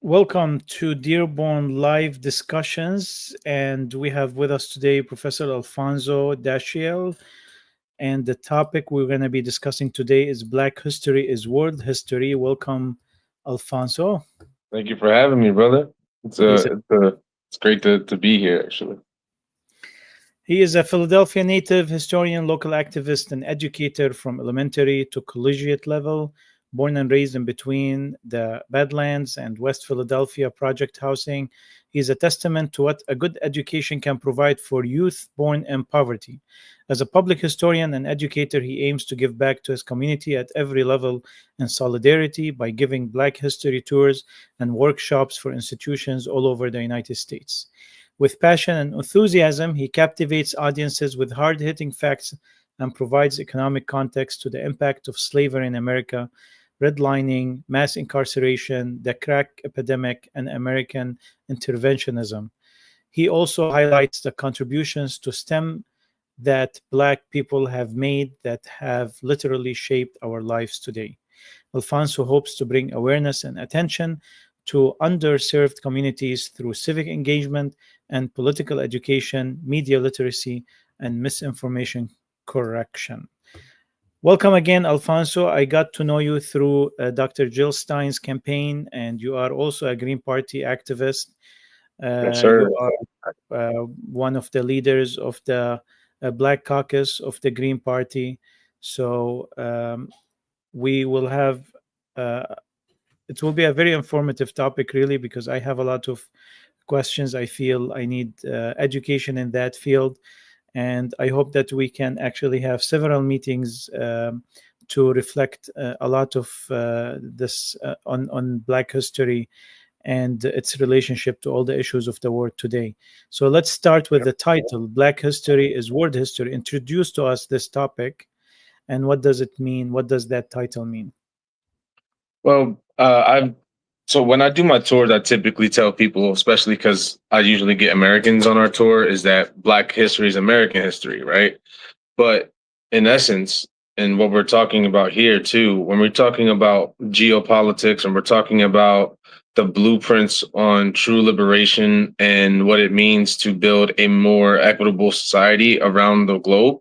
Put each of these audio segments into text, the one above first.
Welcome to Dearborn Live Discussions, and we have with us today Professor Alfonso Dashiell. And the topic we're going to be discussing today is Black History is World History. Welcome, Alfonso. Thank you for having me, brother. It's He's a, it's great to be here actually. he is a Philadelphia native, historian, local activist, and educator from elementary to collegiate level. Born and raised in between the Badlands and West Philadelphia project housing, he is a testament to what a good education can provide for youth born in poverty. As a public historian and educator, he aims to give back to his community at every level in solidarity by giving Black history tours and workshops for institutions all over the United States. With passion and enthusiasm, he captivates audiences with hard hitting facts and provides economic context to the impact of slavery in America, redlining, mass incarceration, the crack epidemic, and American interventionism. He also highlights the contributions to STEM that Black people have made that have literally shaped our lives today. Alfonso hopes to bring awareness and attention to underserved communities through civic engagement and political education, media literacy, and misinformation correction. Welcome again, Alfonso. I got to know you through Dr. Jill Stein's campaign, and you are also a Green Party activist. Yes, You sir. are one of the leaders of the Black Caucus of the Green Party. So we will have uh, it will be a very informative topic, really, because I have a lot of questions. I feel I need education in that field, and I hope that we can actually have several meetings to reflect a lot of this on Black history and its relationship to all the issues of the world today. So let's start with Yep. the title: Black History is World History. Introduce to us this topic, and what does it mean? What does that title mean? Well, I've so when I do my tours, I typically tell people, especially because I usually get Americans on our tour, is that Black history is American history, right? But in essence, and what we're talking about here too, when we're talking about geopolitics and we're talking about the blueprints on true liberation and what it means to build a more equitable society around the globe,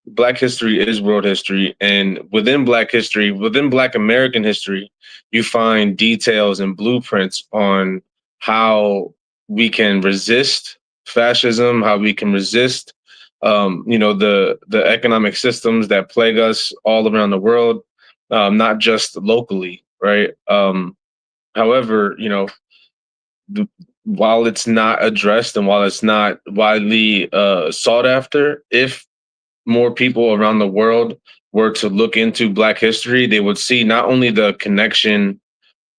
Black history is world history. And within Black history, within Black American history, you find details and blueprints on how we can resist fascism, how we can resist the economic systems that plague us all around the world, not just locally, right? However, the, while it's not addressed and while it's not widely sought after, if more people around the world were to look into Black history, they would see not only the connection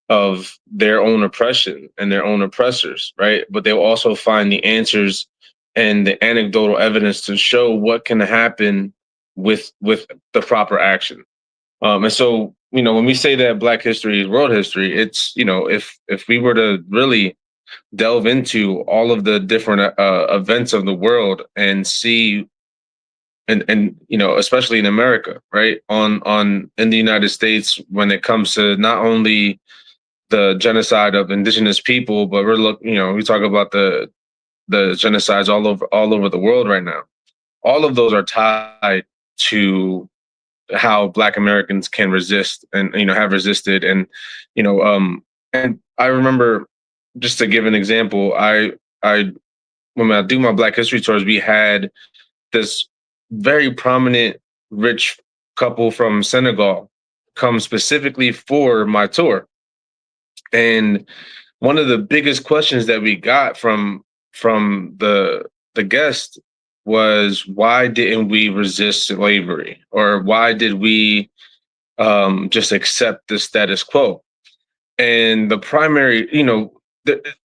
of their own oppression and their own oppressors, right? But they'll also find the answers and the anecdotal evidence to show what can happen with the proper action. And so, when we say that Black history is world history, it's if we were to really delve into all of the different events of the world and see and especially in America, right? On in the United States, when it comes to not only the genocide of indigenous people, but we talk about the genocides all over the world right now. All of those are tied to how Black Americans can resist and have resisted. And I remember, just to give an example, I when I do my Black history tours, we had this very prominent rich couple from Senegal come specifically for my tour. And one of the biggest questions that we got from the guest was, why didn't we resist slavery, or why did we just accept the status quo? And the primary,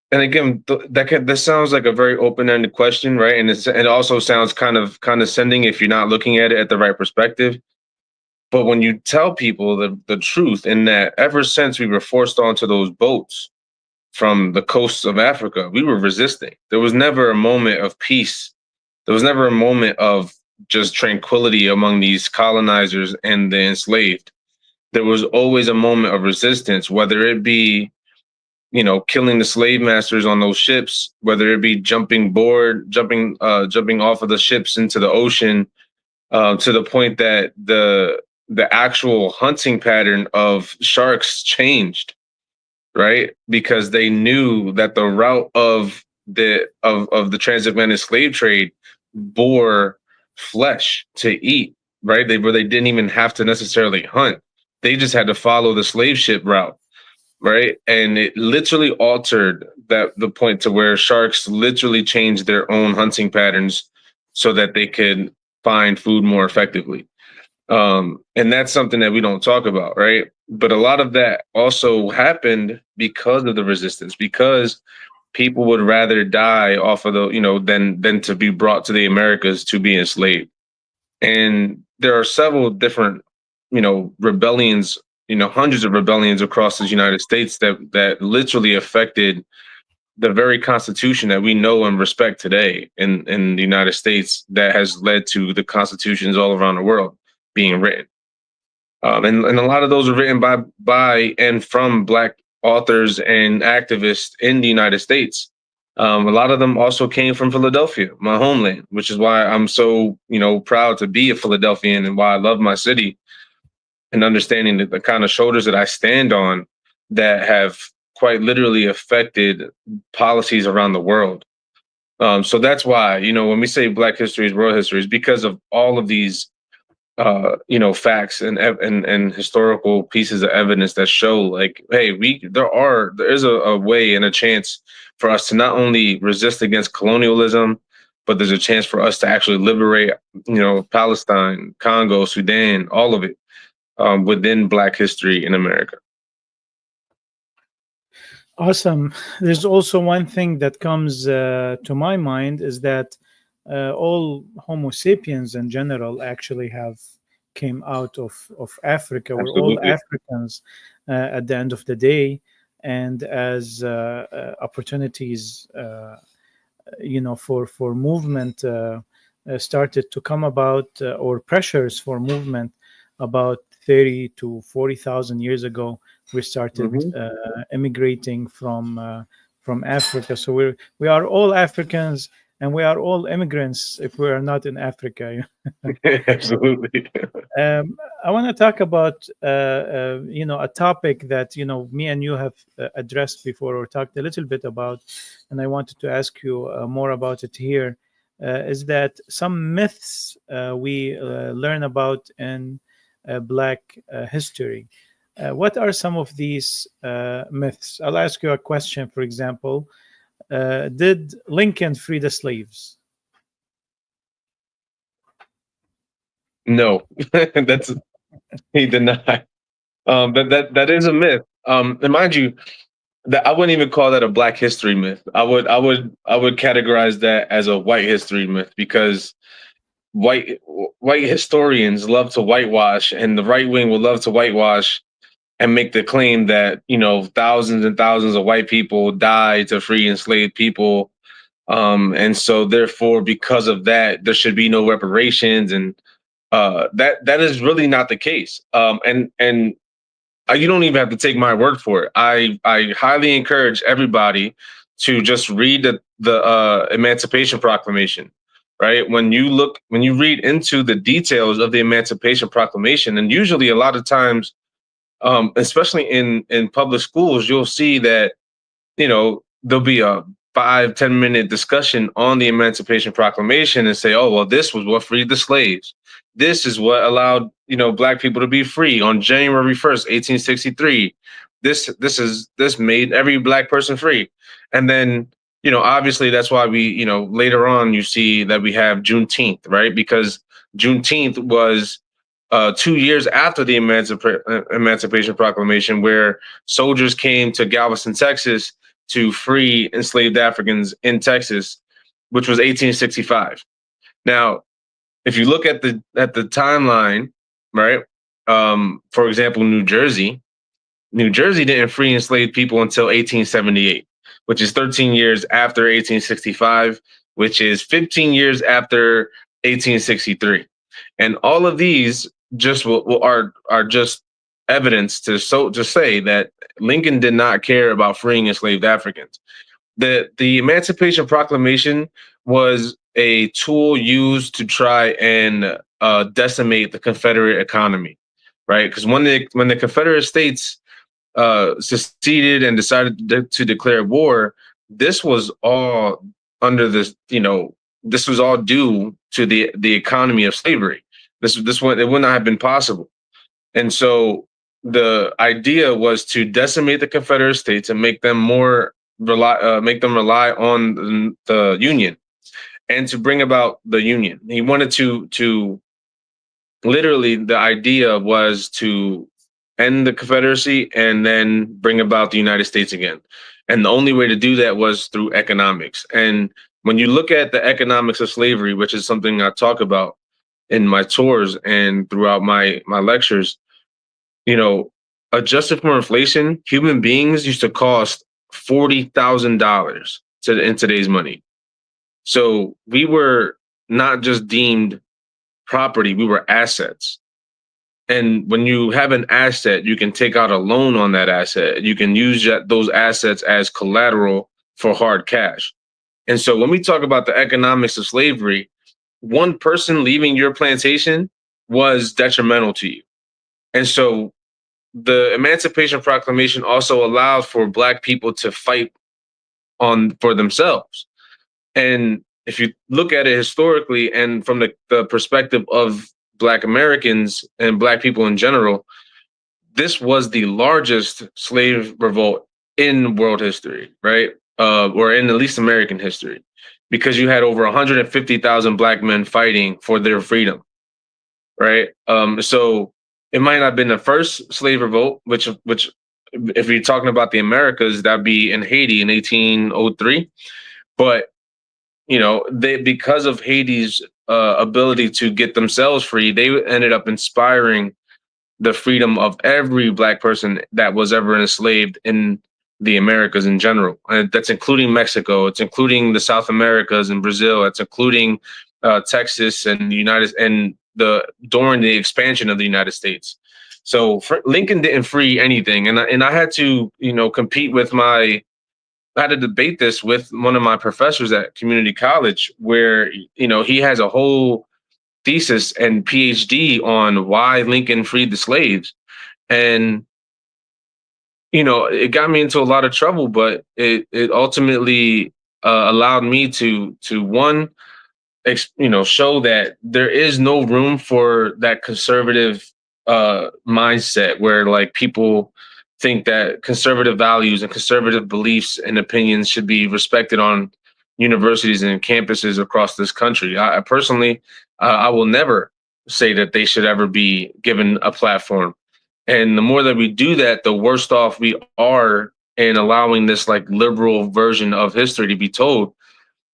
and again, that sounds like a very open-ended question, right? And it also sounds kind of condescending if you're not looking at it at the right perspective. But when you tell people the truth, in that ever since we were forced onto those boats from the coasts of Africa, we were resisting. There was never a moment of peace. There was never a moment of just tranquility among these colonizers and the enslaved. There was always a moment of resistance, whether it be killing the slave masters on those ships, whether it be jumping off of the ships into the ocean, to the point that the actual hunting pattern of sharks changed, right? Because they knew that the route of the transatlantic slave trade bore flesh to eat, right? Where they didn't even have to necessarily hunt. They just had to follow the slave ship route, right? And it literally altered the point to where sharks literally changed their own hunting patterns so that they could find food more effectively. And that's something that we don't talk about, right? But a lot of that also happened because of the resistance, because people would rather die off of than to be brought to the Americas to be enslaved. And there are several different, rebellions, hundreds of rebellions across the United States that literally affected the very Constitution that we know and respect today in the United States, that has led to the constitutions all around the world being written. And a lot of those are written by and from Black authors and activists in the United States. A lot of them also came from Philadelphia, my homeland, which is why I'm so, proud to be a Philadelphian, and why I love my city, and understanding the kind of shoulders that I stand on that have quite literally affected policies around the world. So that's why, when we say Black history is world history, is because of all of these facts and historical pieces of evidence that show, like, hey, there is a way and a chance for us to not only resist against colonialism, but there's a chance for us to actually liberate, Palestine, Congo, Sudan, all of it, within Black history in America. Awesome. There's also one thing that comes to my mind, is that all Homo sapiens in general actually have came out of Africa. We're all Absolutely. Africans at the end of the day, and as opportunities, for movement started to come about, or pressures for movement about 30 to 40,000 years ago, we started immigrating from Africa. So we are all Africans, and we are all immigrants if we are not in Africa. Absolutely. I want to talk about a topic that me and you have addressed before, or talked a little bit about, and I wanted to ask you more about it here. Is that some myths we learn about in Black history? What are some of these myths? I'll ask you a question. For example, did Lincoln free the slaves? No, he did not. That is a myth. And mind you, that I wouldn't even call that a Black history myth. I would categorize that as a white history myth, because white historians love to whitewash, and the right wing would love to whitewash and make the claim that thousands and thousands of white people died to free enslaved people, and so therefore, because of that, there should be no reparations, and that is really not the case. And you don't even have to take my word for it. I highly encourage everybody to just read the Emancipation Proclamation. Right, when you read into the details of the Emancipation Proclamation, and usually a lot of times, especially in public schools, you'll see that there'll be a 5-10 minute discussion on the Emancipation Proclamation, and say, oh well, this was what freed the slaves. This is what allowed Black people to be free on January 1st, 1863. This made every Black person free. And then obviously that's why we later on you see that we have Juneteenth, right? Because Juneteenth was 2 years after the Emancipation Proclamation, where soldiers came to Galveston, Texas, to free enslaved Africans in Texas, which was 1865. Now, if you look at the timeline, right? For example, New Jersey didn't free enslaved people until 1878, which is 13 years after 1865, which is 15 years after 1863. And all of these just are just evidence to say that Lincoln did not care about freeing enslaved Africans. The Emancipation Proclamation was a tool used to try and decimate the Confederate economy, right? Because when the Confederate States seceded and decided to declare war, this was all under this, this was all due to the economy of slavery. This one, it would not have been possible. And so the idea was to decimate the Confederate States and make them rely on the Union, and to bring about the Union. He wanted to literally, the idea was to end the Confederacy and then bring about the United States again. And the only way to do that was through economics. And when you look at the economics of slavery, which is something I talk about in my tours and throughout my lectures, adjusted for inflation, human beings used to cost $40,000 in today's money. So we were not just deemed property, we were assets. And when you have an asset, you can take out a loan on that asset. You can use those assets as collateral for hard cash. And so when we talk about the economics of slavery, one person leaving your plantation was detrimental to you. And so the Emancipation Proclamation also allowed for Black people to fight for themselves. And if you look at it historically and from the perspective of Black Americans and Black people in general, this was the largest slave revolt in world history, right? Or in at least American history, because you had over 150,000 Black men fighting for their freedom, right? So it might not have been the first slave revolt, which if you're talking about the Americas, that'd be in Haiti in 1803. But because of Haiti's ability to get themselves free, they ended up inspiring the freedom of every Black person that was ever enslaved in the Americas in general. And that's including Mexico. It's including the South Americas and Brazil. It's including Texas and during the expansion of the United States. So Lincoln didn't free anything, and I had to compete with I had to debate this with one of my professors at community college, where he has a whole thesis and PhD on why Lincoln freed the slaves, and it got me into a lot of trouble, but it ultimately allowed me to one, show that there is no room for that conservative mindset where like people think that conservative values and conservative beliefs and opinions should be respected on universities and campuses across this country. I personally, I will never say that they should ever be given a platform. And the more that we do that, the worse off we are in allowing this like liberal version of history to be told.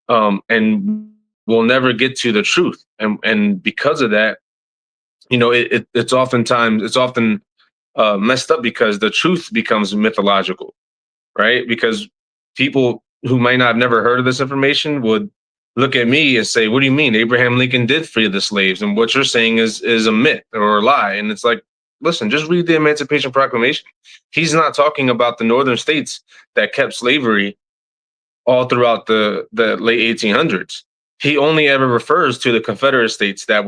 And we'll never get to the truth. And because of that, it's often messed up because the truth becomes mythological, right? Because people who might not have never heard of this information would look at me and say, what do you mean Abraham Lincoln did free the slaves? And what you're saying is a myth or a lie. And it's like, listen, just read the Emancipation Proclamation. He's not talking about the northern states that kept slavery all throughout the late 1800s. He only ever refers to the Confederate states that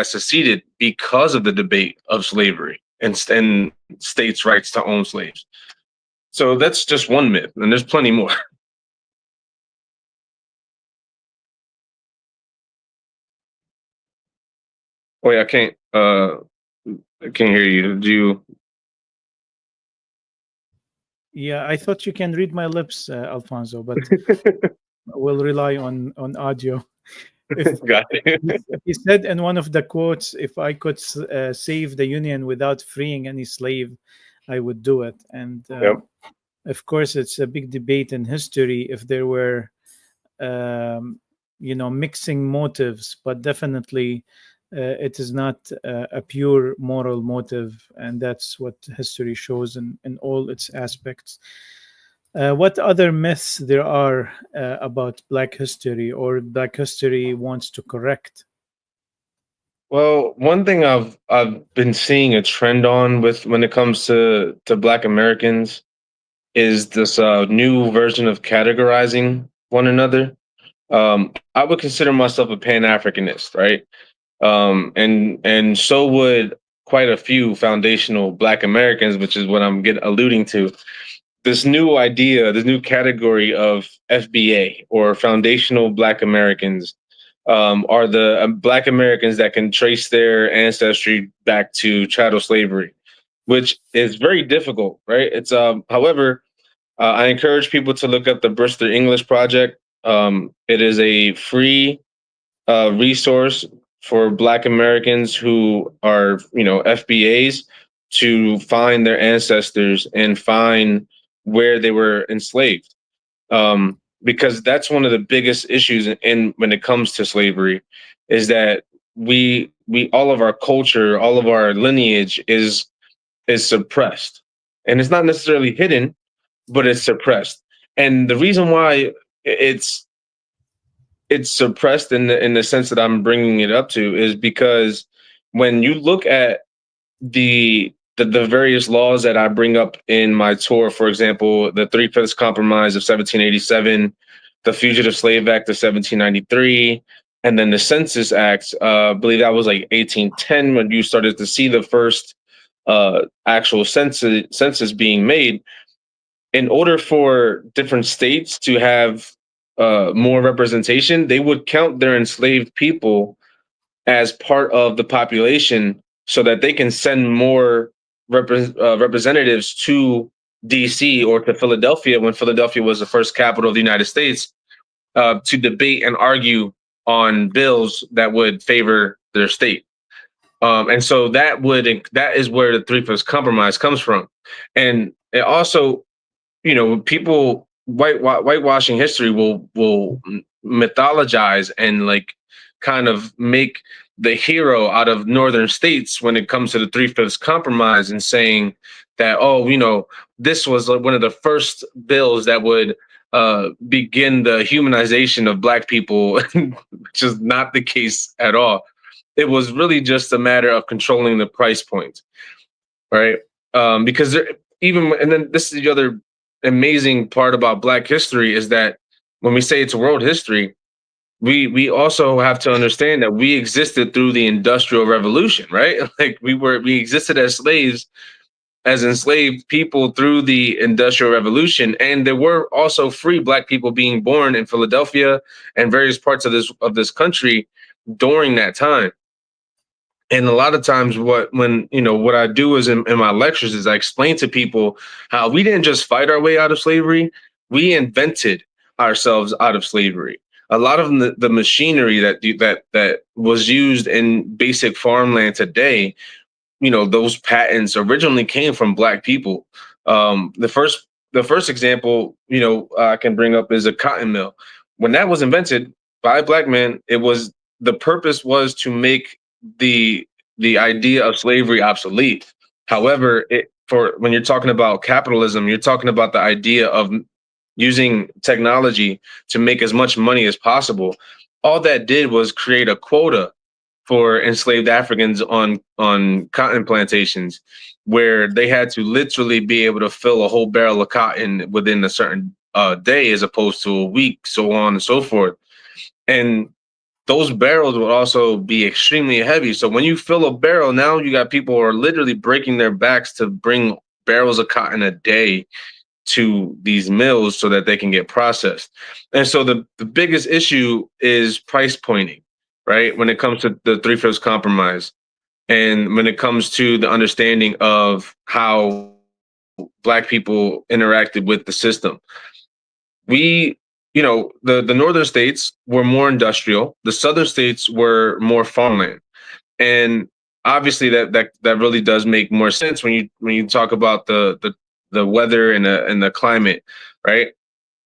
seceded because of the debate of slavery and states' rights to own slaves. So that's just one myth, and there's plenty more. Wait, I can't hear you. Do you? Yeah, I thought you can read my lips, Alfonso, but we'll rely on audio. Got it. He said in one of the quotes, if I could save the Union without freeing any slave, I would do it. And Yep. of course, it's a big debate in history if there were, mixing motives, but definitely it is not a pure moral motive. And that's what history shows in all its aspects. What other myths there are about Black history or Black history wants to correct? Well, one thing I've been seeing a trend on with when it comes to Black Americans is this new version of categorizing one another. I would consider myself a Pan Africanist, right? And so would quite a few foundational Black Americans, which is what I'm alluding to. This new idea, this new category of FBA or foundational Black Americans are the Black Americans that can trace their ancestry back to chattel slavery, which is very difficult, right? However, I encourage people to look up the Bristol English Project. It is a free resource for Black Americans who are, FBAs to find their ancestors and find where they were enslaved. Because that's one of the biggest issues in when it comes to slavery, is that we all of our culture, all of our lineage is suppressed, and it's not necessarily hidden, but it's suppressed. And the reason why it's it's suppressed in the sense that I'm bringing it up to is because when you look at the various laws that I bring up in my tour, for example, the Three-Fifths Compromise of 1787, the Fugitive Slave Act of 1793, and then the Census Act, I believe that was like 1810 when you started to see the first actual census being made. In order for different states to have more representation, they would count their enslaved people as part of the population so that they can send more representatives to DC or to Philadelphia when Philadelphia was the first capital of the United States to debate and argue on bills that would favor their state. And so that is where the Three-Fifths Compromise comes from. And it also, people whitewashing history will mythologize and like kind of make the hero out of northern states when it comes to the Three-Fifths Compromise, and saying that, oh, this was like one of the first bills that would begin the humanization of Black people, which is not the case at all. It was really just a matter of controlling the price point, right? Because and then this is the other amazing part about Black history, is that when we say it's world history, we also have to understand that we existed through the Industrial Revolution, right? Like we existed as slaves, as enslaved people through the Industrial Revolution, and there were also free Black people being born in Philadelphia and various parts of this country during that time. And a lot of times what I do is in my lectures is I explain to people how we didn't just fight our way out of slavery, we invented ourselves out of slavery. A lot of the machinery that was used in basic farmland today, those patents originally came from Black people. The first example, I can bring up is a cotton mill. When that was invented by a Black man, the purpose was to make the idea of slavery obsolete. However, for when you're talking about capitalism, you're talking about the idea of using technology to make as much money as possible. All that did was create a quota for enslaved Africans on cotton plantations, where they had to literally be able to fill a whole barrel of cotton within a certain day, as opposed to a week, so on and so forth. And those barrels would also be extremely heavy. So when you fill a barrel, now you got people who are literally breaking their backs to bring barrels of cotton a day to these mills so that they can get processed. And so the biggest issue is price pointing, right? When it comes to the Three-Fifths Compromise, and when it comes to the understanding of how Black people interacted with the system. The northern states were more industrial. The southern states were more farmland, and obviously that really does make more sense when you talk about the weather and the climate, right?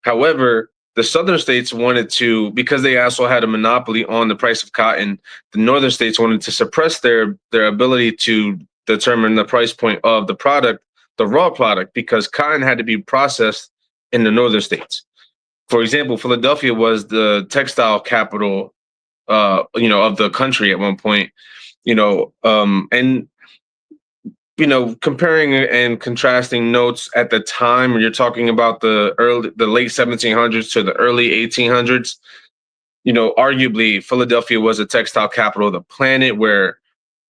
However, the southern states wanted to, because they also had a monopoly on the price of cotton, the northern states wanted to suppress their ability to determine the price point of the product, the raw product, because cotton had to be processed in the northern states. For example, Philadelphia was the textile capital, of the country at one point, And comparing and contrasting notes at the time when you're talking about the late 1700s to the early 1800s. Arguably Philadelphia was a textile capital of the planet, where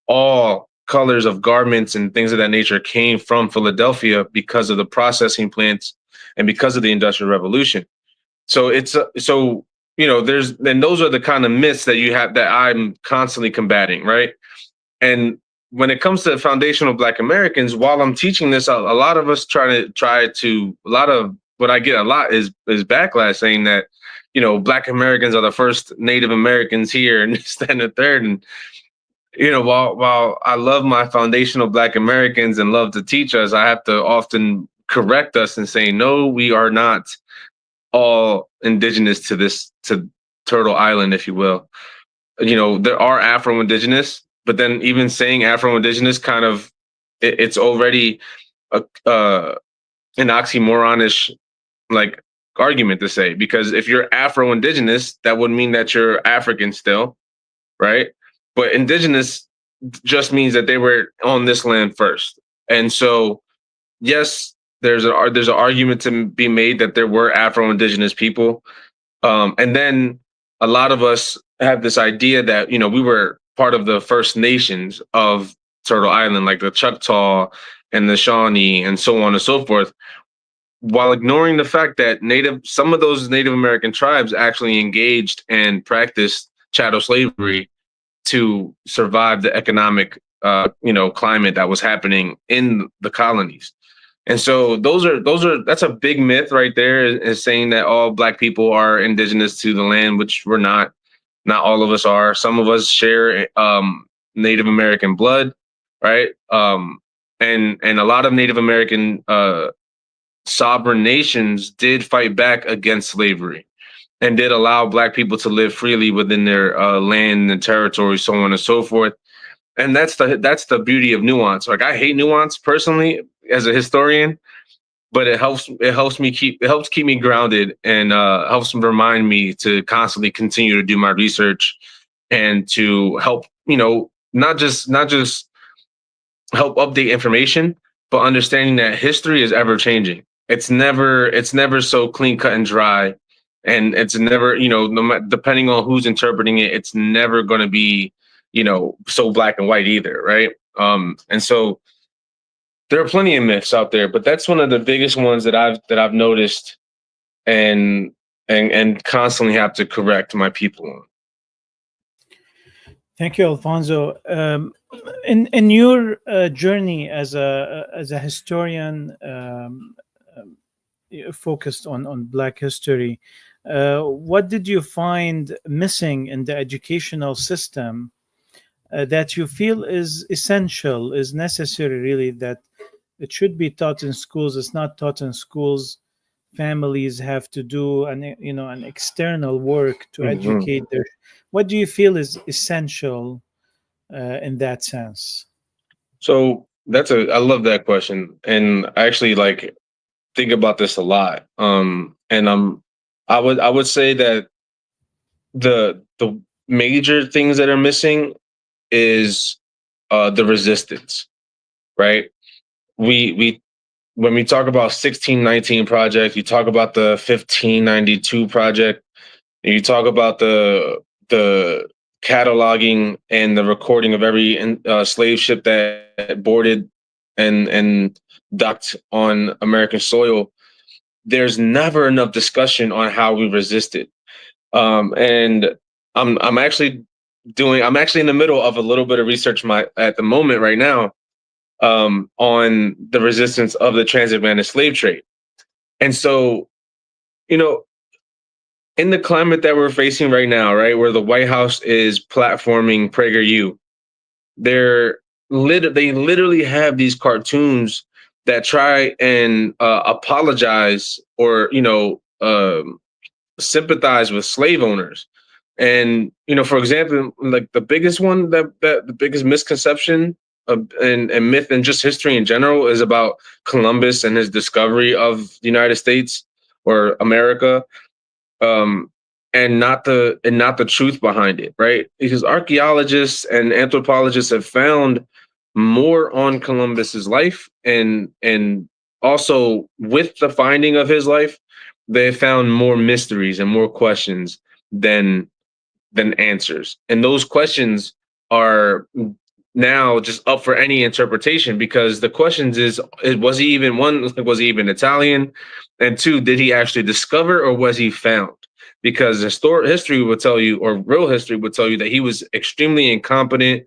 all colors of garments and things of that nature came from Philadelphia because of the processing plants and because of the Industrial Revolution. So those are the kind of myths that you have that I'm constantly combating, right? And when it comes to foundational Black Americans, while I'm teaching this, a lot of us a lot of what I get a lot is backlash saying that, Black Americans are the first Native Americans here and this, that, and the third. And, while I love my foundational Black Americans and love to teach us, I have to often correct us and say, no, we are not all indigenous to Turtle Island, if you will. There are Afro-Indigenous, but then even saying Afro-Indigenous kind of, it's already an oxymoronish like argument to say, because if you're Afro-Indigenous, that would mean that you're African still, right? But indigenous just means that they were on this land first. And so, yes, there's an argument to be made that there were Afro-Indigenous people. And then a lot of us have this idea that, we were part of the First Nations of Turtle Island, like the Choctaw and the Shawnee and so on and so forth, while ignoring the fact that some of those Native American tribes actually engaged and practiced chattel slavery to survive the economic, climate that was happening in the colonies. And so that's a big myth right there, is saying that all Black people are indigenous to the land, which we're not. Not all of us are. Some of us share Native American blood, right? And a lot of Native American sovereign nations did fight back against slavery and did allow Black people to live freely within their land and territory, so on and so forth. And that's the beauty of nuance. Like, I hate nuance personally as a historian, but it helps keep me grounded, and helps remind me to constantly continue to do my research and to help, not just help update information, but understanding that history is ever changing. It's never so clean cut and dry. And it's never, depending on who's interpreting it, it's never going to be, so black and white either, right? And so there are plenty of myths out there, but that's one of the biggest ones that I've noticed and constantly have to correct my people on. Thank you, Alfonso. In your journey as a historian focused on Black history, what did you find missing in the educational system that you feel is essential, is necessary, really, that it should be taught in schools? It's not taught in schools. Families have to do an external work to educate their. What do you feel is essential in that sense? So I love that question, and I actually think about this a lot. And I would say that the major things that are missing is the resistance, right? We when we talk about 1619 project, you talk about the 1592 project, and you talk about the cataloging and the recording of every slave ship that boarded and docked on American soil. There's never enough discussion on how we resisted. And I'm actually in the middle of a little bit of research at the moment right now on the resistance of the transatlantic slave trade. And so, in the climate that we're facing right now, right, where the White House is platforming PragerU, they literally have these cartoons that try and apologize or sympathize with slave owners. And for example, like the biggest one the biggest misconception and myth and just history in general is about Columbus and his discovery of the United States or America. And and not the truth behind it, right? Because archaeologists and anthropologists have found more on Columbus's life, and also with the finding of his life, they found more mysteries and more questions than answers. And those questions are now just up for any interpretation, because the questions is was he even, one, was he even Italian, and two, did he actually discover or was he found? Because history would tell you, or real history would tell you, that he was extremely incompetent,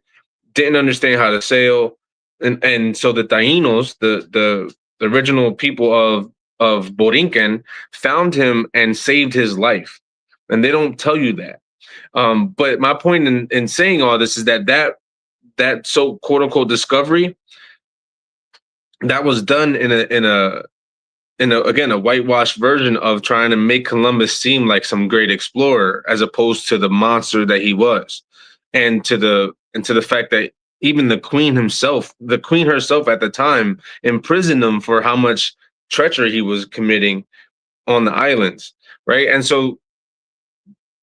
didn't understand how to sail, and so the Taínos, the original people of Borinquen, found him and saved his life, and they don't tell you that. But my point in saying all this is that so quote unquote discovery that was done in a again, a whitewashed version of trying to make Columbus seem like some great explorer, as opposed to the monster that he was, and to the fact that even the queen herself at the time, imprisoned him for how much treachery he was committing on the islands, right? And so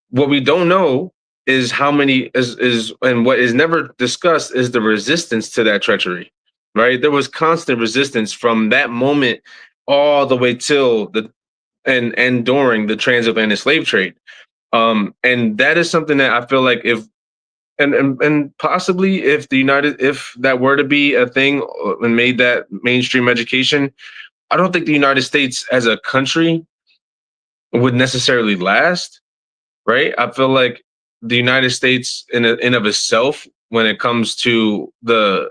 what we don't know is how many is and what is never discussed is the resistance to that treachery, right? There was constant resistance from that moment all the way till the and during the transatlantic slave trade. And that is something that I feel like if and possibly if that were to be a thing and made that mainstream education, I don't think the United States as a country would necessarily last, right? I feel like the United States in of itself, when it comes to the,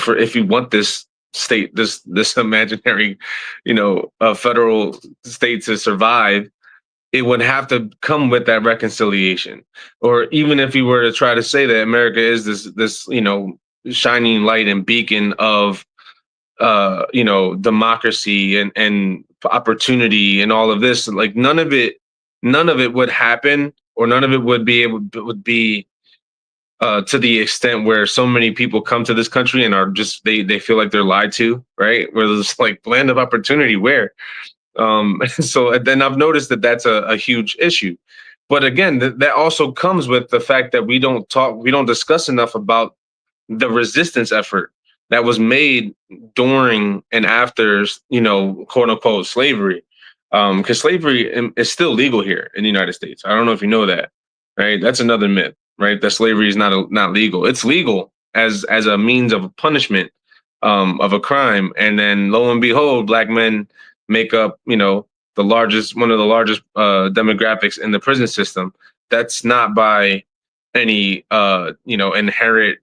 for if you want this state, this imaginary, federal state to survive, it would have to come with that reconciliation. Or even if you were to try to say that America is this shining light and beacon of democracy and opportunity and all of this, like none of it would happen, or none of it would be to the extent where so many people come to this country and are just they feel like they're lied to, right? Where there's like land of opportunity where. So then I've noticed that that's a huge issue. But again, that also comes with the fact that we don't discuss enough about the resistance effort that was made during and after, quote unquote, slavery. Because slavery is still legal here in the United States. I don't know if you know that, right? That's another myth, right? That slavery is not legal. It's legal as a means of punishment of a crime. And then lo and behold, Black men make up, one of the largest demographics in the prison system. That's not by any, inherent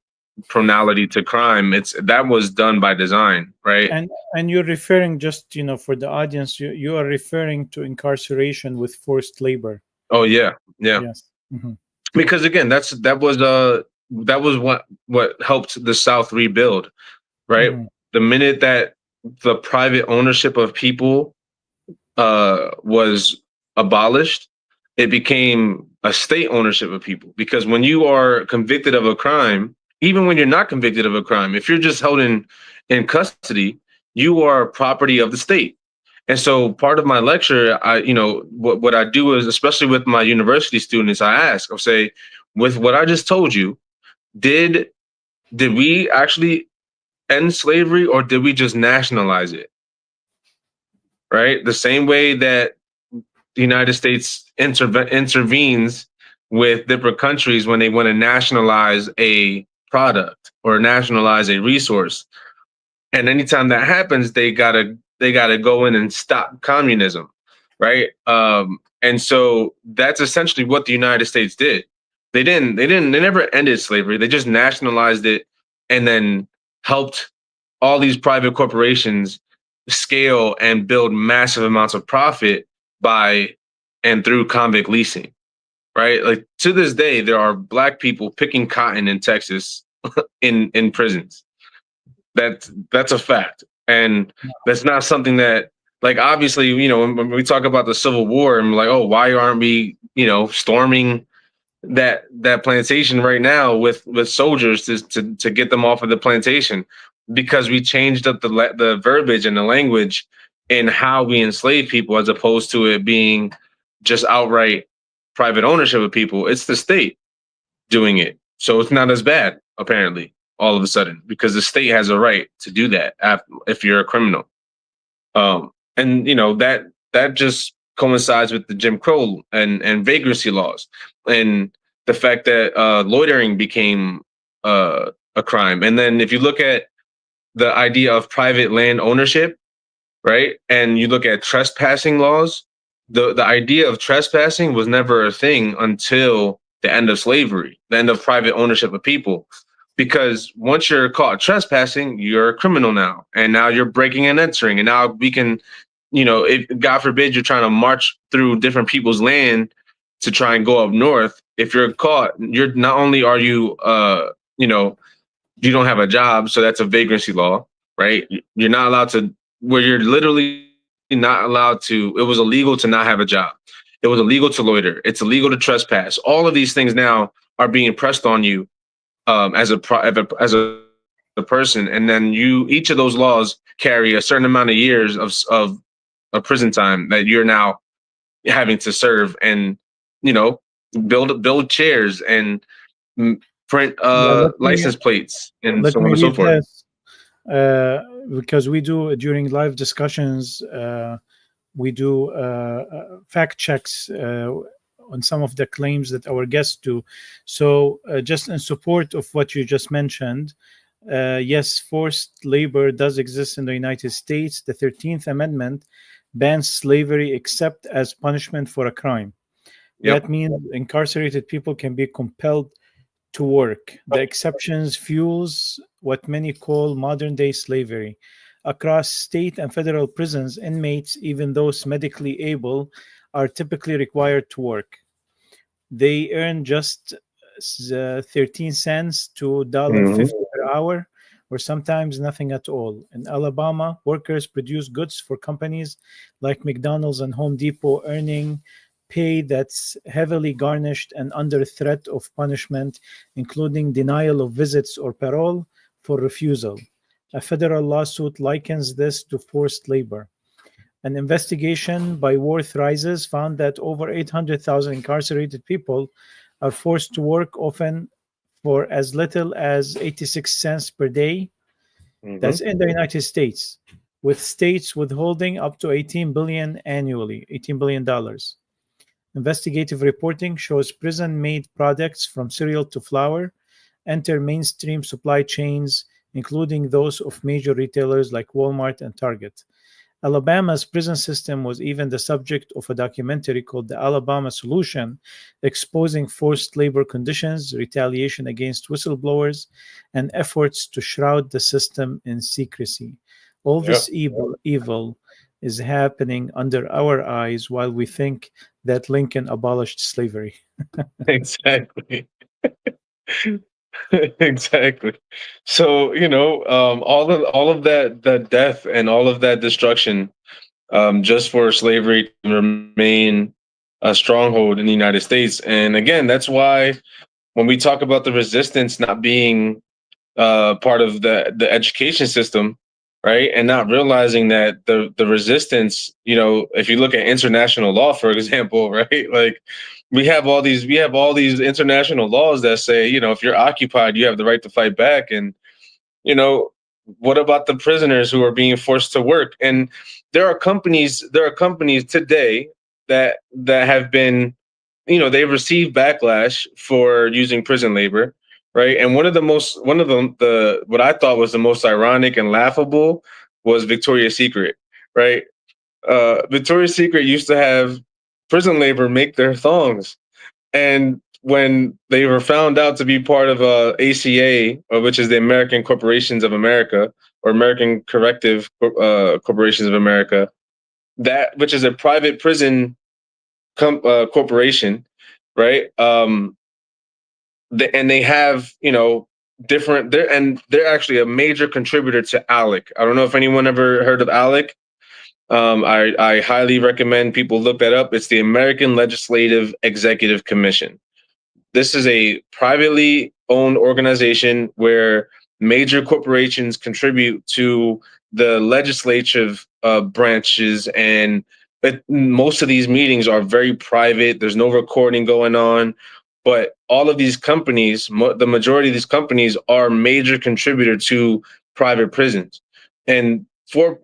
pronality to crime. That was done by design, right? And you're referring, just for the audience, you are referring to incarceration with forced labor. Oh yeah. Yes. Mm-hmm. Because again, that was what helped the South rebuild, right? Mm-hmm. The minute that the private ownership of people was abolished, it became a state ownership of people. Because when you are convicted of a crime, even when you're not convicted of a crime, if you're just held in custody, you are property of the state. And so part of my lecture, what I do is, especially with my university students, I'll say, with what I just told you, did we actually end slavery, or did we just nationalize it? Right? The same way that the United States intervenes with different countries when they want to nationalize a product or nationalize a resource. And anytime that happens, they gotta go in and stop communism, right? And so that's essentially what the United States did. They never ended slavery. They just nationalized it and then helped all these private corporations scale and build massive amounts of profit by and through convict leasing, right? Like to this day, there are Black people picking cotton in Texas in prisons. That's a fact. And that's not something that, like, obviously, when we talk about the Civil War and like, oh, why aren't we, storming that plantation right now with soldiers to get them off of the plantation? Because we changed up the verbiage and the language in how we enslave people, as opposed to it being just outright private ownership of people. It's the state doing it. So it's not as bad, apparently, all of a sudden, because the state has a right to do that if you're a criminal. And that just coincides with the Jim Crow and vagrancy laws, and the fact that loitering became a crime. And then if you look at the idea of private land ownership, right, and you look at trespassing laws, the idea of trespassing was never a thing until the end of slavery, the end of private ownership of people. Because once you're caught trespassing, you're a criminal now, and now you're breaking and entering, and now we can, if God forbid you're trying to march through different people's land to try and go up north, if you're caught, you're not only are you, you don't have a job, so that's a vagrancy law, right? You're not allowed to, where you're literally not allowed to. It was illegal to not have a job. It was illegal to loiter. It's illegal to trespass. All of these things now are being pressed on you as a person, and then each of those laws carry a certain amount of years of prison time that you're now having to serve, and build chairs and print license plates and so on and so forth. Because we do during live discussions, we do fact checks on some of the claims that our guests do. So just in support of what you just mentioned, yes, forced labor does exist in the United States. The 13th Amendment bans slavery except as punishment for a crime. Yep. That means incarcerated people can be compelled to work. The exceptions fuels what many call modern-day slavery. Across state and federal prisons, inmates, even those medically able, are typically required to work. They earn just 13 cents to $1.50 per hour, or sometimes nothing at all. In Alabama, workers produce goods for companies like McDonald's and Home Depot, earning pay that's heavily garnished and under threat of punishment, including denial of visits or parole for refusal. A federal lawsuit likens this to forced labor. An investigation by Worth Rises found that over 800,000 incarcerated people are forced to work, often for as little as 86 cents per day. That's in the United States, with states withholding up to $18 billion annually, $18 billion. Investigative reporting shows prison-made products from cereal to flour enter mainstream supply chains, including those of major retailers like Walmart and Target. Alabama's prison system was even the subject of a documentary called The Alabama Solution, exposing forced labor conditions, retaliation against whistleblowers, and efforts to shroud the system in secrecy. All this evil is happening under our eyes while we think that Lincoln abolished slavery. Exactly. Exactly. So all of that death and all of that destruction, just for slavery to remain a stronghold in the United States. And again, that's why when we talk about the resistance not being part of the education system, right, and not realizing that the resistance, if you look at international law, for example, right, like we have all these international laws that say, if you're occupied, you have the right to fight back. And what about the prisoners who are being forced to work? And there are companies today that have been, they've received backlash for using prison labor, right? And one of the what I thought was the most ironic and laughable was Victoria's Secret, right? Victoria's Secret used to have prison labor make their thongs, and when they were found out to be part of ACA, which is the American Corporations of America, or American Corrective Corporations of America, which is a private prison corporation, right? And they have different. They're actually a major contributor to ALEC. I don't know if anyone ever heard of ALEC. I highly recommend people look that up. It's the American Legislative Executive Commission. This is a privately owned organization where major corporations contribute to the legislative branches and most of these meetings are very private. There's no recording going on, but all of these companies, the majority of these companies, are major contributor to private prisons. And for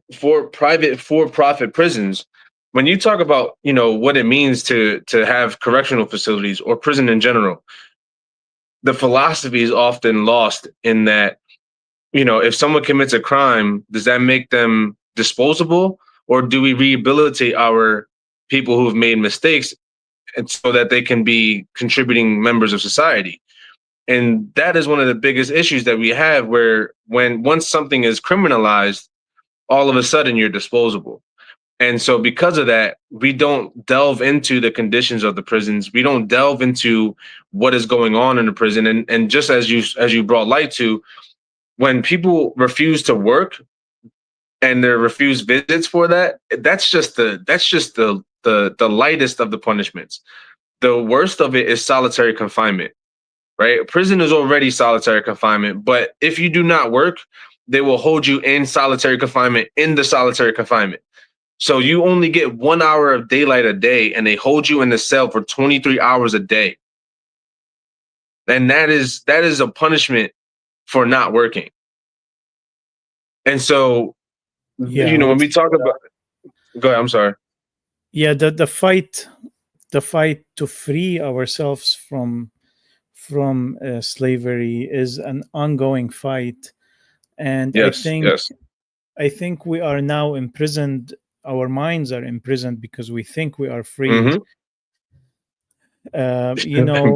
private for-profit prisons, when you talk about what it means to have correctional facilities or prison in general, the philosophy is often lost in that, if someone commits a crime, does that make them disposable, or do we rehabilitate our people who have made mistakes and so that they can be contributing members of society? And that is one of the biggest issues that we have, where once something is criminalized, all of a sudden you're disposable. And so because of that, we don't delve into the conditions of the prisons. We don't delve into what is going on in the prison. And just as you brought light to, when people refuse to work and they're refused visits for that, that's just the lightest of the punishments. The worst of it is solitary confinement, right? Prison is already solitary confinement, but if you do not work, they will hold you in solitary confinement in the solitary confinement. So you only get 1 hour of daylight a day, and they hold you in the cell for 23 hours a day. And that is a punishment for not working. And so, when we talk about, go ahead, I'm sorry. Yeah, the fight to free ourselves from slavery is an ongoing fight, and yes, I think we are now imprisoned. Our minds are imprisoned because we think we are free. Mm-hmm.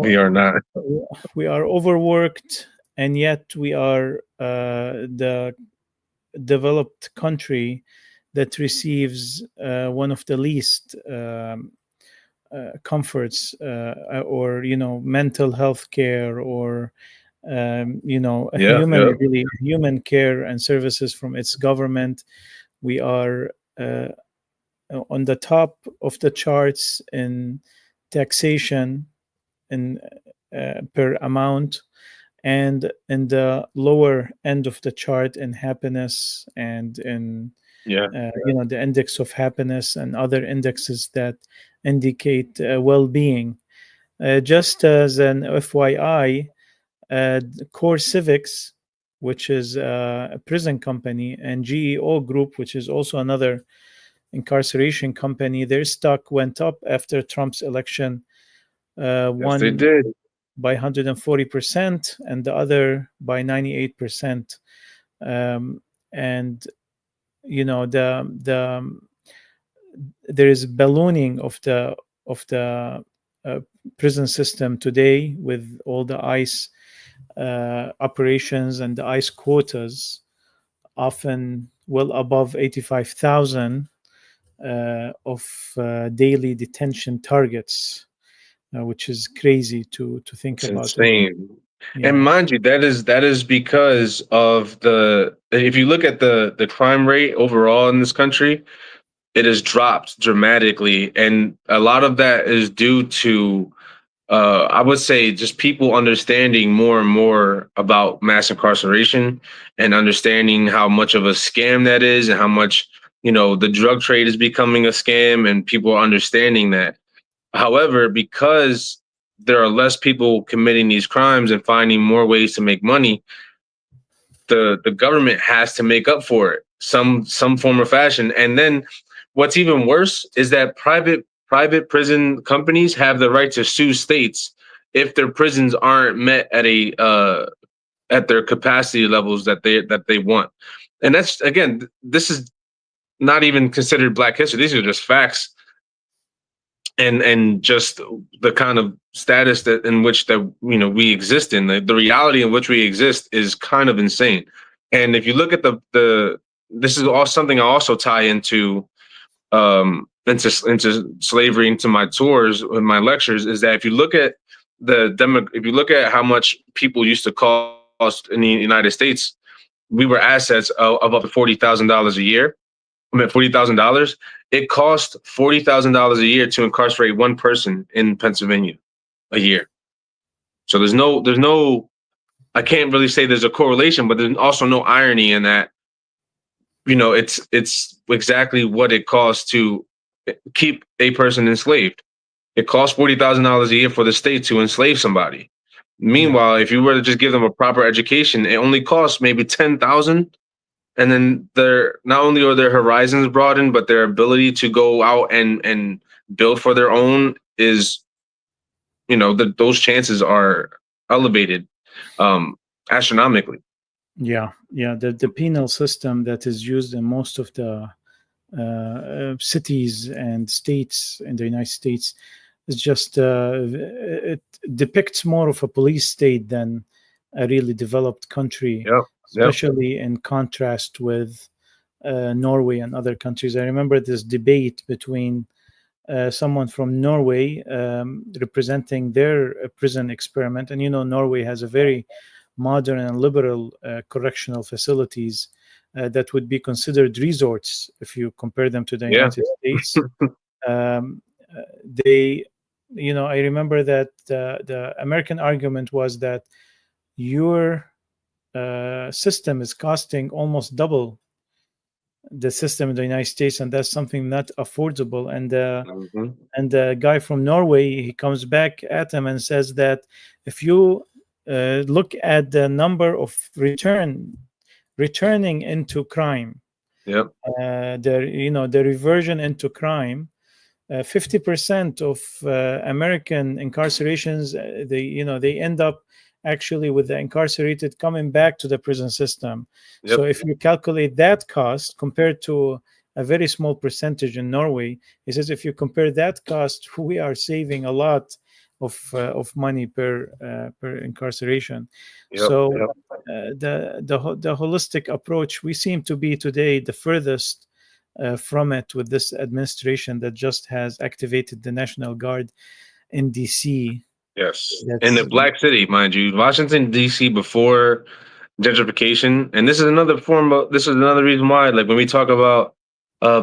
We are not. We are overworked, and yet we are the developed country that receives one of the least comforts, or mental health care, or human care and services from its government. We are on the top of the charts in taxation in per amount, and in the lower end of the chart in happiness, and in the index of happiness and other indexes that indicate well-being. Just as an FYI, Core Civics, which is a prison company, and GEO Group, which is also another incarceration company, their stock went up after Trump's election. One they did by 140%, and the other by 98%. And there is ballooning of the prison system today, with all the ICE operations and the ICE quotas, often well above 85,000 of daily detention targets, which is crazy to think about. Insane. And mind you, that is because of if you look at the crime rate overall in this country, it has dropped dramatically. And a lot of that is due to, I would say, just people understanding more and more about mass incarceration, and understanding how much of a scam that is, and how much, the drug trade is becoming a scam, and people are understanding that. However, because there are less people committing these crimes and finding more ways to make money, the government has to make up for it some form or fashion. And then what's even worse is that private prison companies have the right to sue states if their prisons aren't met at their capacity levels that they want. And that's, again, this is not even considered Black history. These are just facts. And just the kind of status in which we exist in, the reality in which we exist is kind of insane. And if you look at this is all something I also tie into slavery, into my tours and my lectures, is that if you look at if you look at how much people used to cost in the United States, we were assets of up to $40,000 a year. $40,000. It cost $40,000 a year to incarcerate one person in Pennsylvania a year. So there's no, I can't really say there's a correlation, but there's also no irony in that. It's exactly what it costs to keep a person enslaved. It costs $40,000 a year for the state to enslave somebody. Meanwhile, if you were to just give them a proper education, it only costs maybe 10,000, and then their not only are their horizons broadened, but their ability to go out and build for their own is, those chances are elevated astronomically. Yeah, yeah. The penal system that is used in most of the cities and states in the United States is just it depicts more of a police state than a really developed country, Yep. especially in contrast with Norway and other countries. I remember this debate between someone from Norway representing their prison experiment, and Norway has a very modern and liberal correctional facilities that would be considered resorts if you compare them to the United States. They, I remember that the American argument was that your system is costing almost double the system in the United States, and that's something not affordable. And the guy from Norway, he comes back at him and says that if you look at the number of returning into crime, the reversion into crime, 50% of American incarcerations, they end up actually with the incarcerated coming back to the prison system. So if you calculate that cost compared to a very small percentage in Norway, he says if you compare that cost, we are saving a lot of money per incarceration. The holistic approach, we seem to be today the furthest from it with this administration that just has activated the National Guard in DC. Yes, in the Black City, mind you, Washington D.C. before gentrification, and this is another reason why, like when we talk about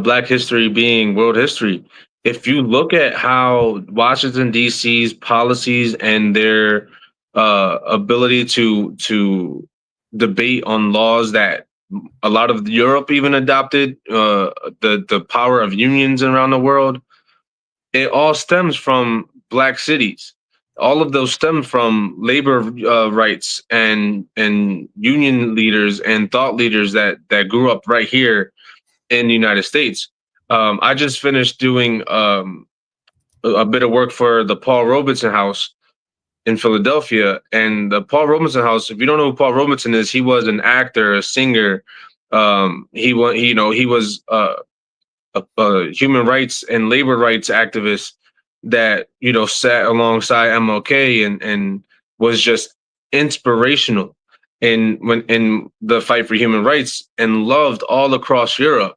Black history being world history, if you look at how Washington D.C.'s policies and their ability to debate on laws that a lot of Europe even adopted, the power of unions around the world, it all stems from Black cities. All of those stem from labor rights and union leaders and thought leaders that grew up right here in the United States. I just finished doing a bit of work for the Paul Robeson House in Philadelphia, and the Paul Robeson House. If you don't know who Paul Robeson is, he was an actor, a singer. He was a human rights and labor rights activist that sat alongside MLK and was just inspirational in the fight for human rights and loved all across Europe.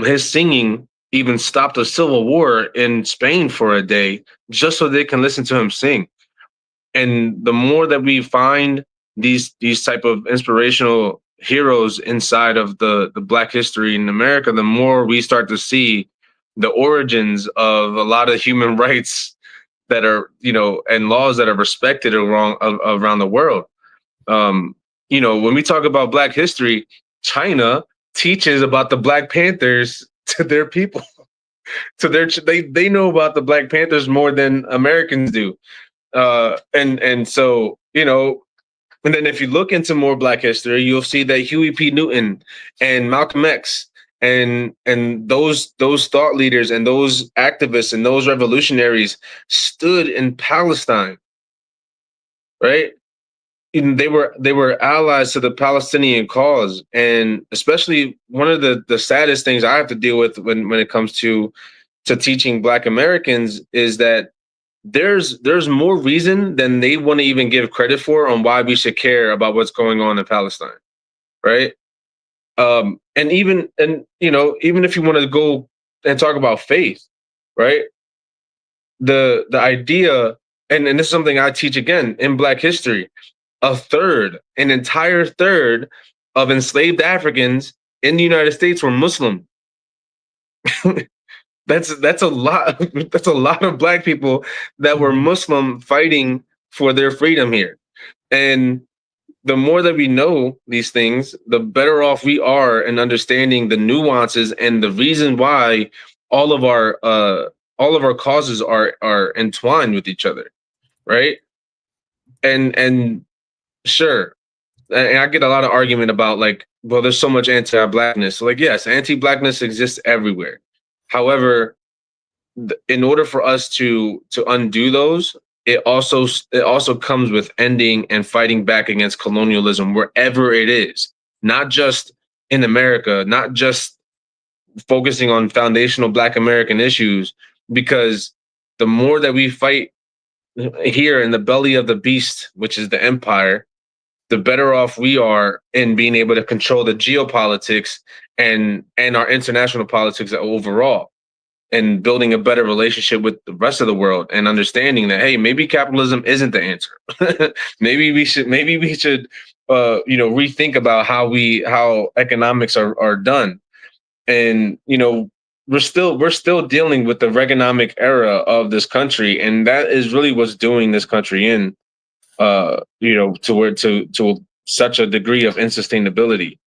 His singing even stopped a civil war in Spain for a day just so they can listen to him sing. And the more that we find these type of inspirational heroes inside of the Black history in America, the more we start to see the origins of a lot of human rights that are, and laws that are respected around the world. When we talk about Black history, China teaches about the Black Panthers to their people. They know about the Black Panthers more than Americans do. And so, and then if you look into more Black history, you'll see that Huey P. Newton and Malcolm X and those thought leaders and those activists and those revolutionaries stood in Palestine, right? And they were allies to the Palestinian cause. And especially one of the saddest things I have to deal with when it comes to teaching Black Americans is that there's more reason than they want to even give credit for on why we should care about what's going on in Palestine, right? And even if you want to go and talk about faith, right? The idea, and this is something I teach again in Black history, an entire third of enslaved Africans in the United States were Muslim. That's a lot. That's a lot of Black people that were Muslim fighting for their freedom here. And the more that we know these things, the better off we are in understanding the nuances and the reason why all of our causes are entwined with each other, right? And sure, and I get a lot of argument about like, well, there's so much anti-blackness. So like, yes, anti-blackness exists everywhere. However, in order for us to undo those, it also comes with ending and fighting back against colonialism wherever it is, not just in America, not just focusing on foundational Black American issues, because the more that we fight here in the belly of the beast, which is the empire, the better off we are in being able to control the geopolitics and our international politics overall, and building a better relationship with the rest of the world, and understanding that, hey, maybe capitalism isn't the answer. maybe we should rethink about how economics are done. And we're still dealing with the Reaganomic era of this country, and that is really what's doing this country in to such a degree of insustainability,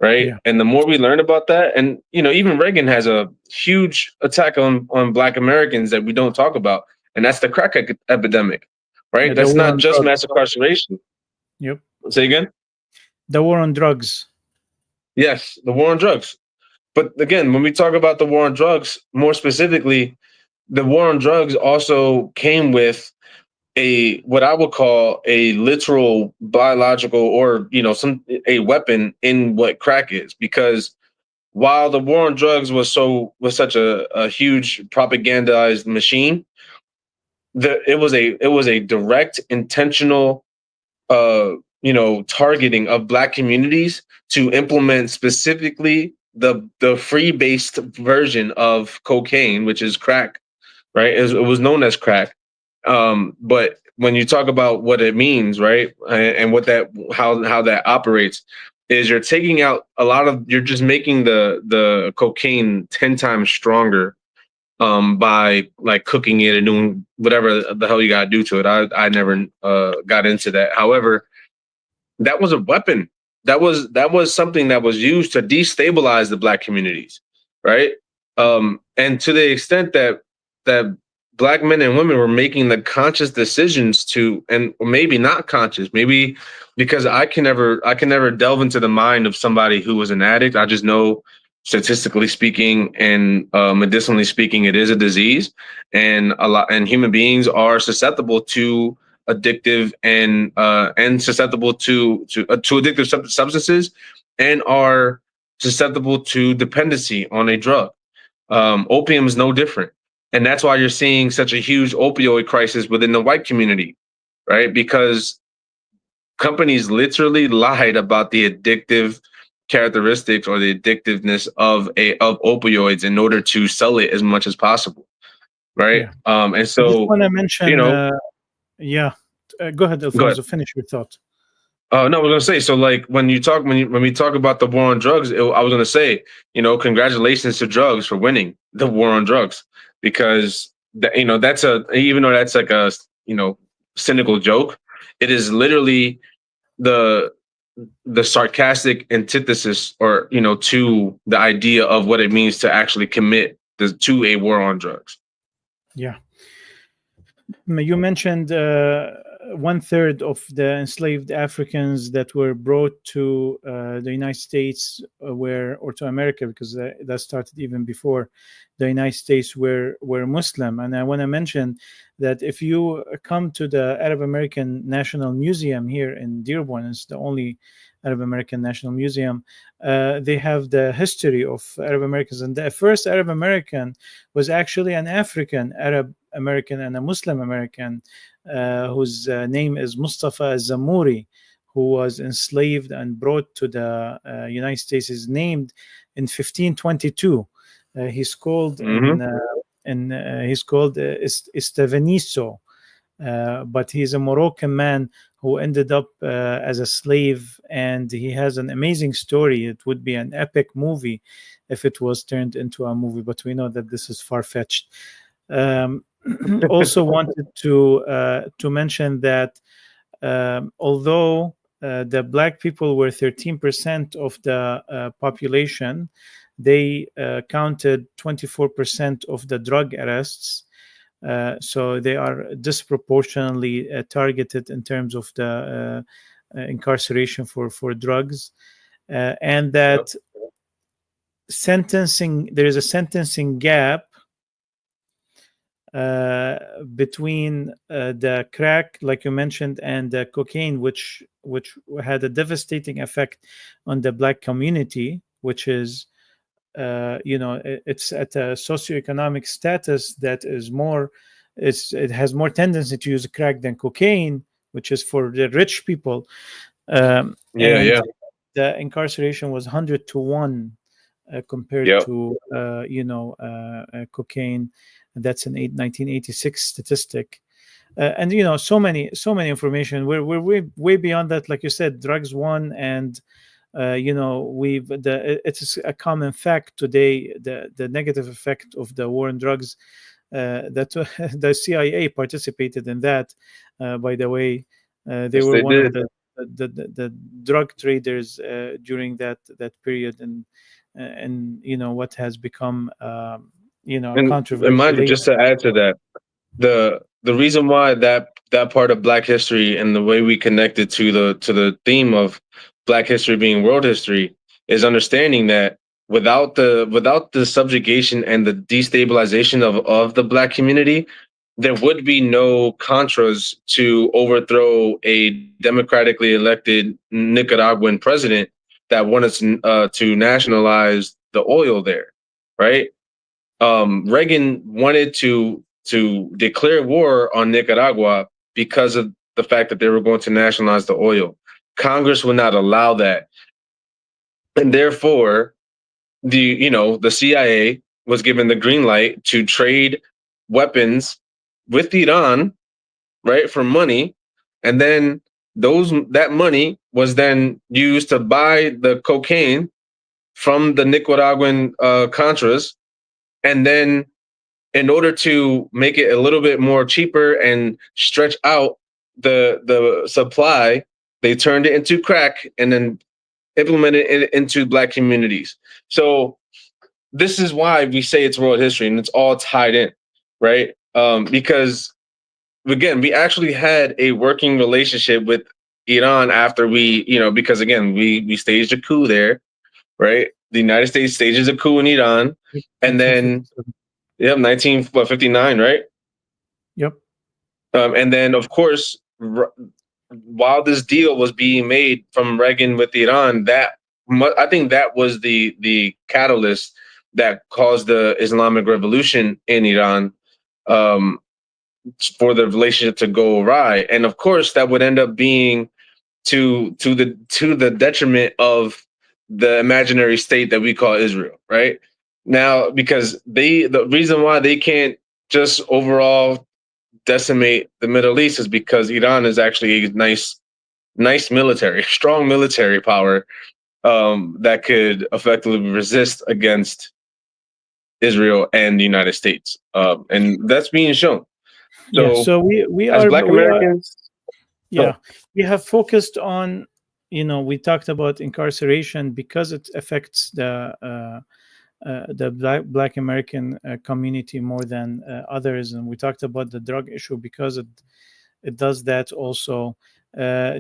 right? Yeah. And the more we learn about that, and even Reagan has a huge attack on Black Americans that we don't talk about, and that's the crack epidemic, right? Yeah, That's the war not on just drugs. mass incarceration. Yep. Say again? The war on drugs. Yes, the war on drugs. But again, when we talk about the war on drugs, more specifically, the war on drugs also came with what I would call a literal biological, or a weapon in what crack is. Because while the war on drugs was such a huge propagandized machine, it was a direct, intentional targeting of Black communities to implement specifically the free based version of cocaine, which is crack, right? It was known as crack. But when you talk about what it means, right, and how that operates, is you're taking out you're just making the cocaine 10 times stronger by like cooking it and doing whatever the hell you gotta do to it. I never got into that. However, that was a weapon. That was something that was used to destabilize the Black communities, right? And to the extent that Black men and women were making the conscious decisions and maybe not conscious, maybe because I can never delve into the mind of somebody who was an addict. I just know, statistically speaking and medicinally speaking, it is a disease, and human beings are susceptible to addictive and susceptible to addictive substances, and are susceptible to dependency on a drug. Opium is no different. And that's why you're seeing such a huge opioid crisis within the white community, right? Because companies literally lied about the addictive characteristics or the addictiveness of opioids in order to sell it as much as possible, right? Yeah. And I just so, want to mention. Yeah. Go ahead, Alfonso. Go ahead. Finish your thought. No, I was gonna say. So, like, when we talk about the war on drugs, I was gonna say, congratulations to drugs for winning the war on drugs, because that's even though that's like a cynical joke, it is literally the sarcastic antithesis, or to the idea of what it means to actually commit to a war on drugs. Yeah. You mentioned 1/3 of the enslaved Africans that were brought to the United States or to America, because that started even before the United States, were Muslim. And I want to mention that if you come to the Arab American National Museum here in Dearborn, it's the only Arab American National Museum, they have the history of Arab Americans. And the first Arab American was actually an African Arab American and a Muslim American, whose name is Mustafa Zamuri, who was enslaved and brought to the United States. Is named in 1522. He's called he's called Estevaniso, but he's a Moroccan man who ended up as a slave, and he has an amazing story. It would be an epic movie if it was turned into a movie, but we know that this is far-fetched. Also wanted to mention that although the black people were 13% of the population. They counted 24% of the drug arrests. So they are disproportionately targeted in terms of the incarceration for drugs. And that there is a sentencing gap between the crack, like you mentioned, and the cocaine, which had a devastating effect on the black community, which is it's at a socioeconomic status that is more, it has more tendency to use crack than cocaine, which is for the rich people. And the incarceration was 100 to 1 compared to cocaine. That's an 1986 statistic. And so many information. We're way beyond that. Like you said, drugs won, and it's a common fact today, the negative effect of the war on drugs, that the CIA participated in that, by the way. They were one of the drug traders during that period, and what has become controversial. And mind you, just to add to that, the reason why that part of Black history and the way we connect it to the theme of Black history being world history is understanding that without the subjugation and the destabilization of the Black community, there would be no Contras to overthrow a democratically elected Nicaraguan president that wanted to nationalize the oil there, right? Reagan wanted to declare war on Nicaragua because of the fact that they were going to nationalize the oil. Congress would not allow that, and therefore, the CIA was given the green light to trade weapons with Iran, right, for money, and then that money was then used to buy the cocaine from the Nicaraguan Contras, and then in order to make it a little bit more cheaper and stretch out the supply, they turned it into crack and then implemented it into Black communities. So this is why we say it's world history, and it's all tied in, right? Because again, we actually had a working relationship with Iran after because again, we staged a coup there, right? The United States stages a coup in Iran, and then 1959, right? Yep. And then, of course, while this deal was being made from Reagan with Iran, I think that was the catalyst that caused the Islamic Revolution in Iran, for the relationship to go awry. And of course, that would end up being to the detriment of the imaginary state that we call Israel, right? Now, because the reason why they can't just overall decimate the Middle East is because Iran is actually a nice military, strong military power, that could effectively resist against Israel and the United States, and that's being shown. So we as are Black Americans. We have focused on, we talked about incarceration because it affects the Black American community more than others, and we talked about the drug issue because it does that also.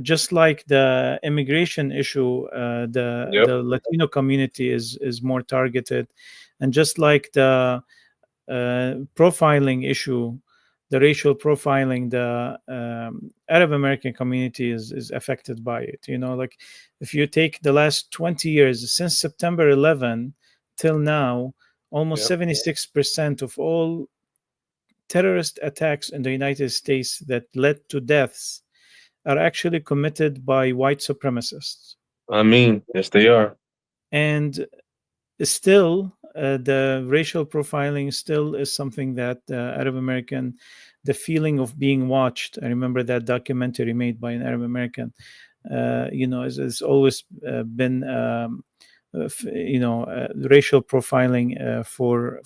Just like the immigration issue, the Latino community is more targeted, and just like the profiling issue, the racial profiling, the Arab American community is affected by it. Like if you take the last 20 years, since September 11 till now, almost 76% of all terrorist attacks in the United States that led to deaths are actually committed by white supremacists. I mean, yes, they are. And still, the racial profiling still is something that Arab American, the feeling of being watched. I remember that documentary made by an Arab American, has always been racial profiling for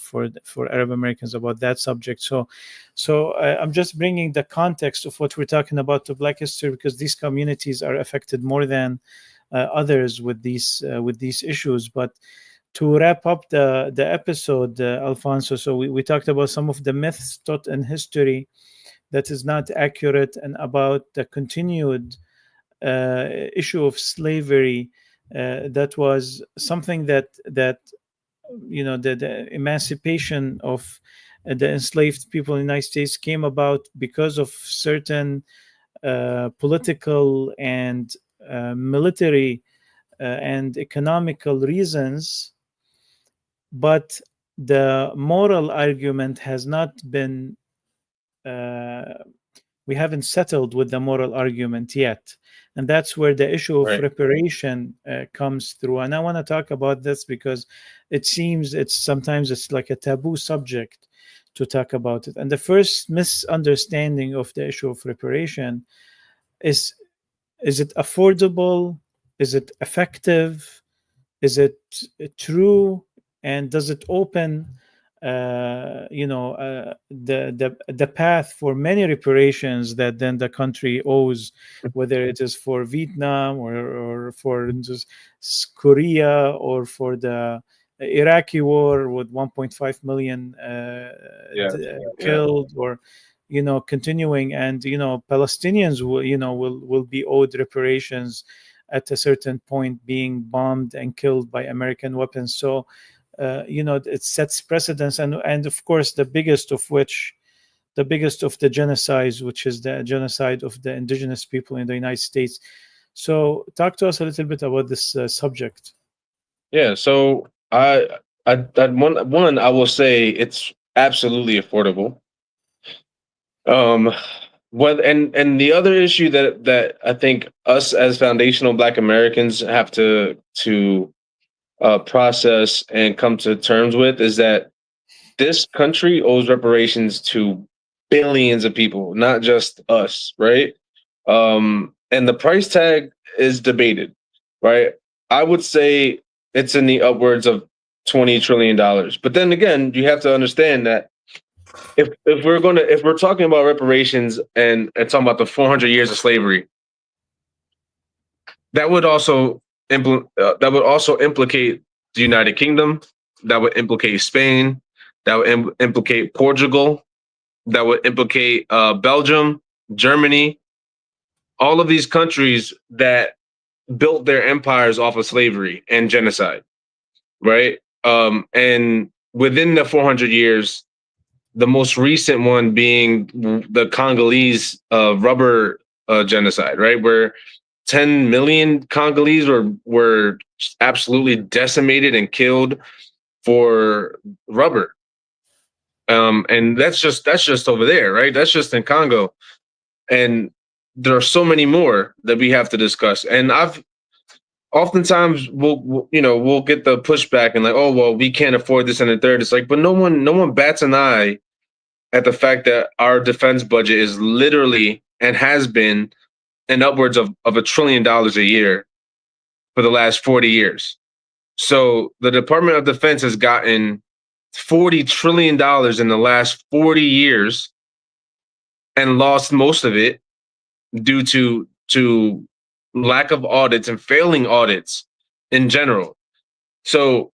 Arab Americans about that subject. So I'm just bringing the context of what we're talking about to Black history, because these communities are affected more than others with these issues. But to wrap up the episode, Alfonso, so we talked about some of the myths taught in history that is not accurate, and about the continued issue of slavery. That was something that the emancipation of the enslaved people in the United States came about because of certain political and military and economical reasons, but the moral argument has not been we haven't settled with the moral argument yet, and that's where the issue of Right. reparation comes through. And I want to talk about this because it seems sometimes it's like a taboo subject to talk about it. And the first misunderstanding of the issue of reparation is it affordable? Is it effective? Is it true? And does it open the path for many reparations that then the country owes, whether it is for Vietnam or for just Korea, or for the Iraqi war with 1.5 million killed, or continuing, and Palestinians will be owed reparations at a certain point, being bombed and killed by American weapons. So it sets precedence, and of course the biggest of the genocides, which is the genocide of the indigenous people in the United States. So talk to us a little bit about this subject. Yeah, so I one I will say it's absolutely affordable. And the other issue that I think us as foundational Black Americans have to process and come to terms with is that this country owes reparations to billions of people, not just us, right? And the price tag is debated, right? I would say it's in the upwards of $20 trillion. But then again, you have to understand that if we're talking about reparations and talking about the 400 years of slavery, that would also implicate the United Kingdom. That would implicate Spain. That would implicate Portugal. That would implicate Belgium, Germany. All of these countries that built their empires off of slavery and genocide, right? And within the 400 years, the most recent one being the Congolese rubber genocide, right? Where 10 million Congolese were absolutely decimated and killed for rubber. And that's just over there, right? That's just in Congo. And there are so many more that we have to discuss. And oftentimes we'll get the pushback and like, oh, well, we can't afford this and the third. It's like, but no one bats an eye at the fact that our defense budget is literally and has been in upwards of $1 trillion a year for the last 40 years. So the Department of Defense has gotten $40 trillion in the last 40 years and lost most of it due to lack of audits and failing audits in general. So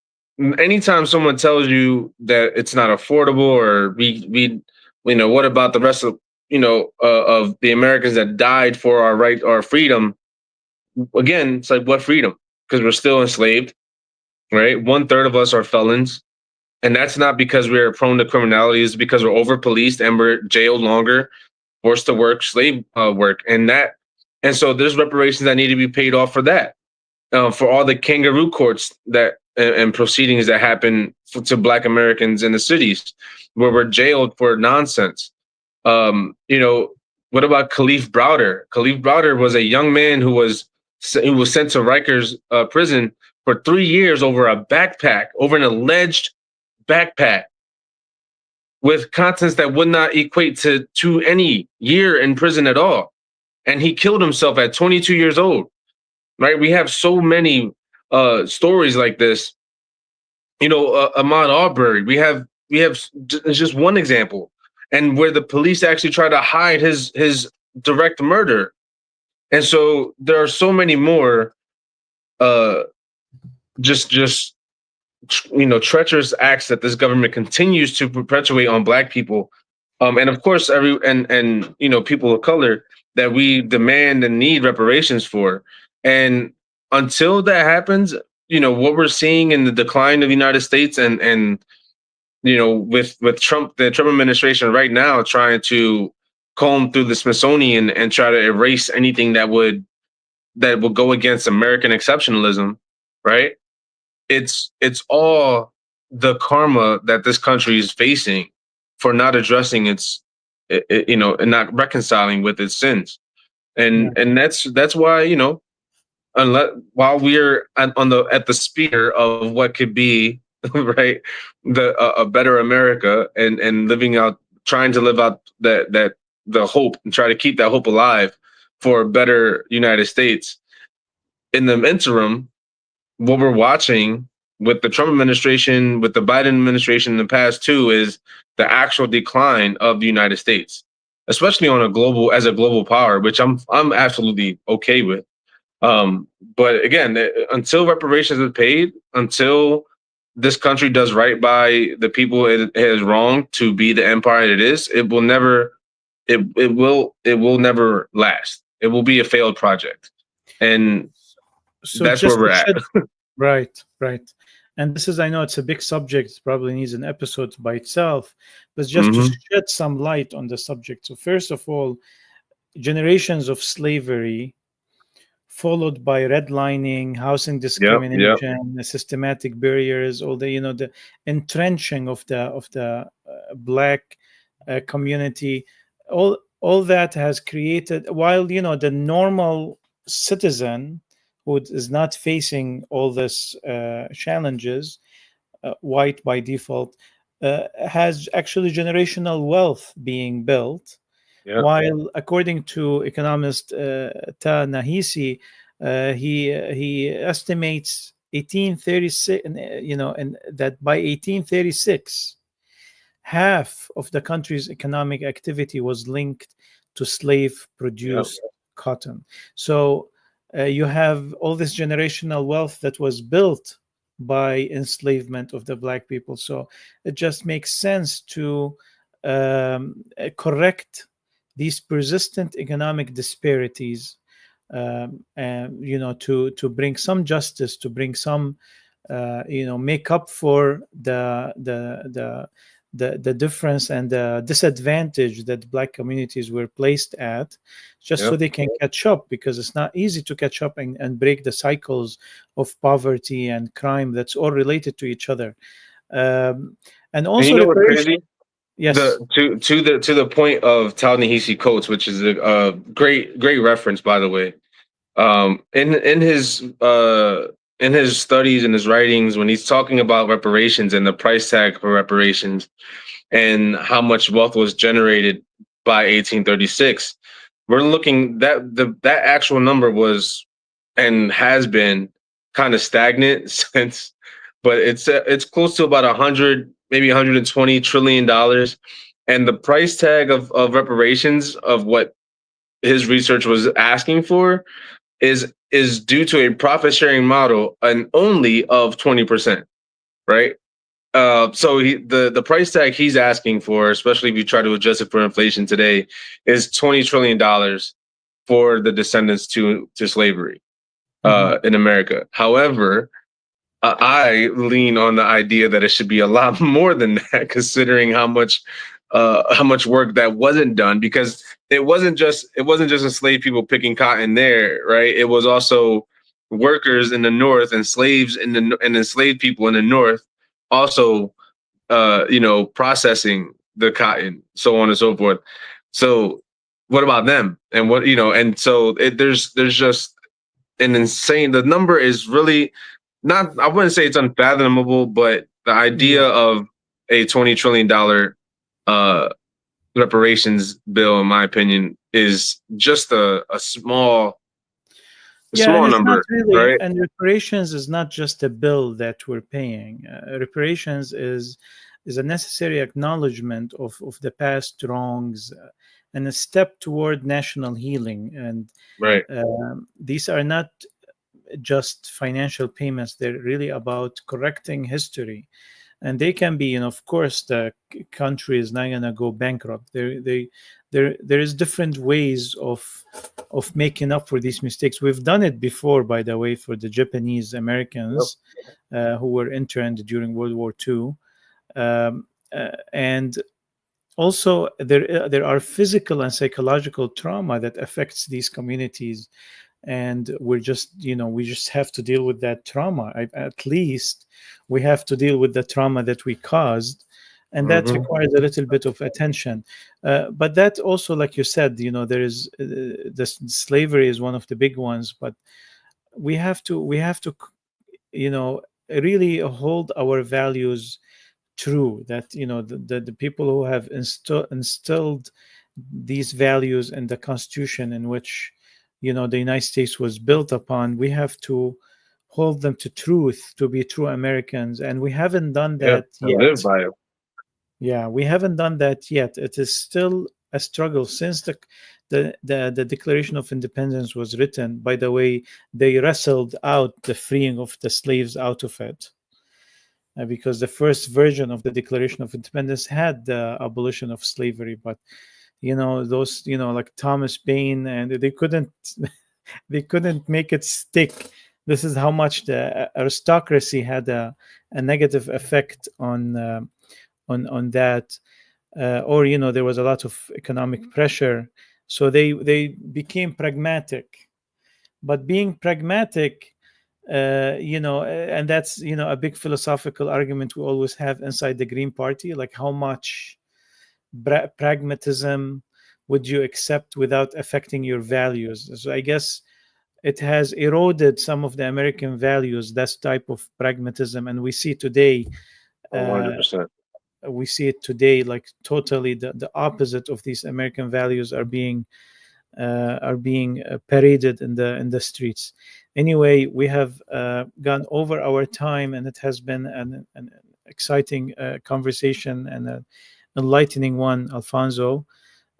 anytime someone tells you that it's not affordable, or we what about the rest of of the Americans that died for our freedom? Again, it's like, what freedom? Because we're still enslaved, right? 1/3 of us are felons, and that's not because we're prone to criminality. It's because we're over policed and we're jailed longer, forced to work slave work, and so there's reparations that need to be paid off for that, for all the kangaroo courts that and proceedings that happen to Black Americans in the cities where we're jailed for nonsense. What about Khalif Browder? Khalif Browder was a young man who was sent to Rikers prison for 3 years over an alleged backpack with contents that would not equate to any year in prison at all. And he killed himself at 22 years old, right? We have so many stories like this. Ahmaud Arbery. It's just one example, and where the police actually try to hide his direct murder, and so there are so many more. Uh, just treacherous acts that this government continues to perpetuate on Black people, and of course people of color that we demand and need reparations for. And until that happens, what we're seeing in the decline of the United States, and with Trump, the Trump administration right now trying to comb through the Smithsonian and try to erase anything that would go against American exceptionalism, right? It's all the karma that this country is facing for not addressing and not reconciling with its sins. And that's why, unless while we're at the spear of what could be right, a better America, and trying to live out that the hope, and try to keep that hope alive for a better United States. In the interim, what we're watching with the Trump administration, with the Biden administration in the past too, is the actual decline of the United States, especially as a global power, which I'm absolutely okay with. But again, until reparations are paid, until this country does right by the people it has wronged to be the empire it is, it will never last. It will be a failed project. And so that's where we're at. Right. And this is, I know it's a big subject, it probably needs an episode by itself, but just to shed some light on the subject. So first of all, generations of slavery, followed by redlining, housing discrimination, systematic barriers, all the entrenching of the Black community, all that has created, while the normal citizen who is not facing all this challenges, white by default, has actually generational wealth being built. Yep. While, according to economist Ta-Nehisi, he estimates 1836, and that by 1836, half of the country's economic activity was linked to slave-produced cotton. So you have all this generational wealth that was built by enslavement of the Black people. So it just makes sense to correct these persistent economic disparities, and to bring some justice, to bring some make up for the difference and the disadvantage that Black communities were placed at, just so they can catch up, because it's not easy to catch up and break the cycles of poverty and crime that's all related to each other. And also, and what's crazy? Yes. To the point of Ta-Nehisi Coates, which is a great reference, by the way. In his studies and his writings, when he's talking about reparations and the price tag for reparations and how much wealth was generated by 1836, we're looking that actual number was and has been kind of stagnant since, but it's close to about 100, maybe 120 trillion dollars, and the price tag of reparations of what his research was asking for is due to a profit sharing model and only of 20%, right? So the price tag he's asking for, especially if you try to adjust it for inflation today, is $20 trillion for the descendants to slavery in America. However, I lean on the idea that it should be a lot more than that, considering how much work that wasn't done, because it wasn't just enslaved people picking cotton there, right? It was also workers in the North and slaves and enslaved people in the North also, processing the cotton, so on and so forth. So what about them? And and so there's just an insane, the number is really not, I wouldn't say it's unfathomable, but the idea of a $20 trillion reparations bill, in my opinion, is just a small Yeah, small and it's not number, really, right? and reparations is not just a bill that we're paying. Reparations is a necessary acknowledgement of the past wrongs, and a step toward national healing. And Right. these are not just financial payments; they're really about correcting history. And they can be, of course, the country is not gonna go bankrupt. There is different ways of making up for these mistakes. We've done it before, by the way, for the Japanese Yep. Americans who were interned during World War II. And also there are physical and psychological trauma that affects these communities, and we just have to deal with that trauma. At least we have to deal with the trauma that we caused, and that Hmm. requires a little bit of attention. But that also, like you said, there is slavery is one of the big ones, but we have to really hold our values true, that the people who have instilled these values in the constitution in which the United States was built upon. We have to hold them to truth, to be true Americans, and we haven't done Yeah, that and live yet. by it. Yeah, we haven't done that yet. It is still a struggle since the Declaration of Independence was written. By the way, they wrestled out the freeing of the slaves out of it, because the first version of the Declaration of Independence had the abolition of slavery. But those, like Thomas Paine, and they couldn't they couldn't make it stick. This is how much the aristocracy had a negative effect on that. Or there was a lot of economic pressure, so they became pragmatic. But being pragmatic, and that's a big philosophical argument we always have inside the Green Party, like how much pragmatism would you accept without affecting your values. So I guess it has eroded some of the American values, that type of pragmatism, and we see today, uh, 100%. like totally the opposite of these American values are being paraded in the streets. Anyway, we have gone over our time, and it has been an exciting conversation and an enlightening one, Alfonso.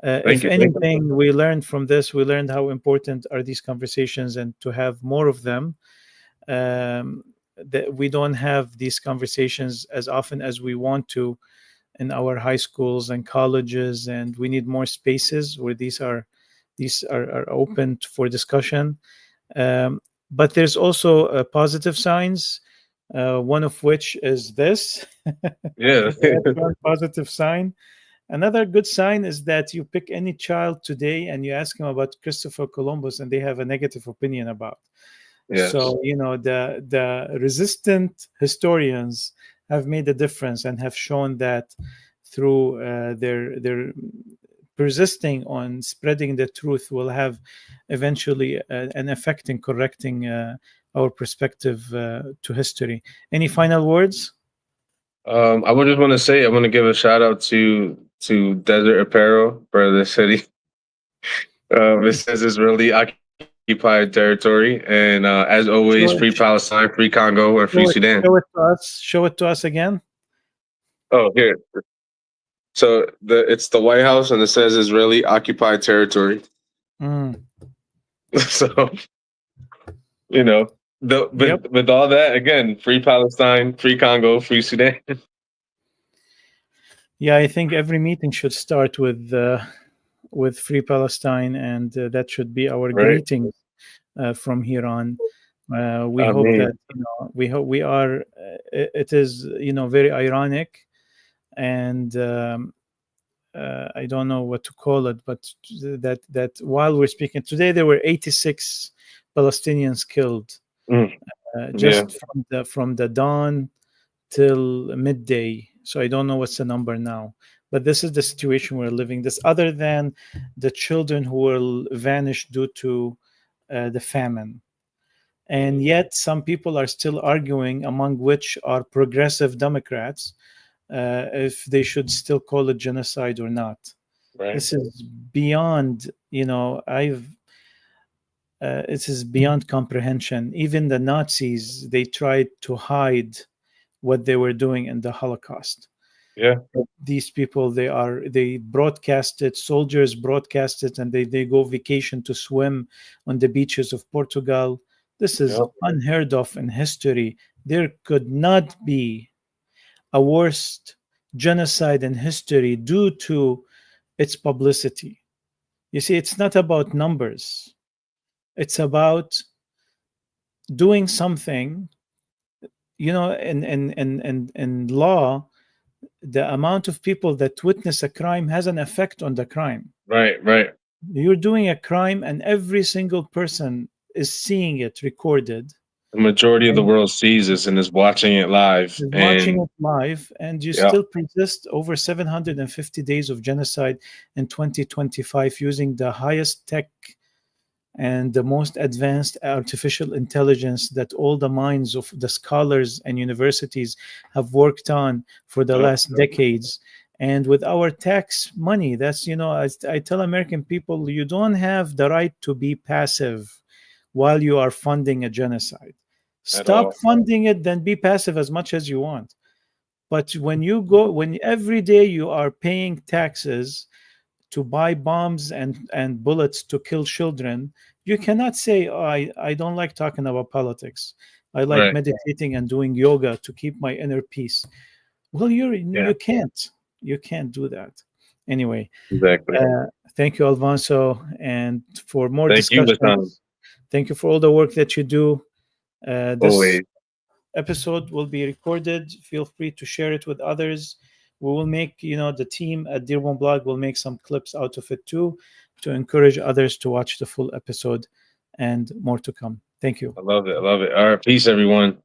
Thank If you. Thank you. anything we learned from this, we learned how important are these conversations, and to have more of them. That we don't have these conversations as often as we want to in our high schools and colleges, and we need more spaces where these are open for discussion. But there's also positive signs, one of which is this. Yeah. That's one positive sign. Another good sign is that you pick any child today and you ask him about Christopher Columbus, and they have a negative opinion about. Yes. So the resistant historians have made a difference and have shown that through their persisting on spreading the truth will have eventually an effect in correcting our perspective to history. Any final words? I would just want to say I want to give a shout out to Desert Apparel for the city. It says it's really occupied territory, and as always, Show, free Palestine, free Congo, and free show it, Sudan. show it to us. Show it to us again. Oh, here. So it's the White House, and it says Israeli occupied territory. Mm. So you know, Yep. with all that, again, free Palestine, free Congo, free Sudan. Yeah, I think every meeting should start with Free Palestine, and that should be our Right. greeting from here on. We I hope mean, that we hope we are. It is very ironic, and I don't know what to call it, but that while we're speaking today, there were 86 Palestinians killed mm, yeah, just from the dawn till midday. So I don't know what's the number now, but this is the situation we're living. This, other than the children who will vanish due to the famine. And yet, some people are still arguing, among which are progressive Democrats, if they should still call it genocide or not. right. This is beyond. I've It is beyond comprehension. Even the Nazis, they tried to hide what they were doing in the Holocaust. Yeah. These people, they broadcast it, soldiers broadcast it, and they go vacation to swim on the beaches of Portugal. This is Yep. unheard of in history. There could not be a worst genocide in history due to its publicity. You see, it's not about numbers, it's about doing something. In law, the amount of people that witness a crime has an effect on the crime. Right. Right. You're doing a crime, and every single person is seeing it recorded. The majority of the And world sees this and is watching it live. is watching And it live, and you yeah, still persist over 750 days of genocide in 2025 using the highest tech and the most advanced artificial intelligence that all the minds of the scholars and universities have worked on for the yep, last decades. And with our tax money, that's, I tell American people, you don't have the right to be passive while you are funding a genocide. at Stop all. funding it, then be passive as much as you want. But when every day you are paying taxes to buy bombs and bullets to kill children, you cannot say, oh, I don't like talking about politics. I like Right. meditating and doing yoga to keep my inner peace. Well, Yeah. you can't do that. Anyway, Exactly. thank you, Alfonso. And for more Thank you, Latan. discussions, thank you for all the work that you do. This Always. episode will be recorded. Feel free to share it with others. We will make, the team at Dearborn Blog will make some clips out of it too, to encourage others to watch the full episode, and more to come. Thank you. I love it. I love it. All right. Peace, everyone.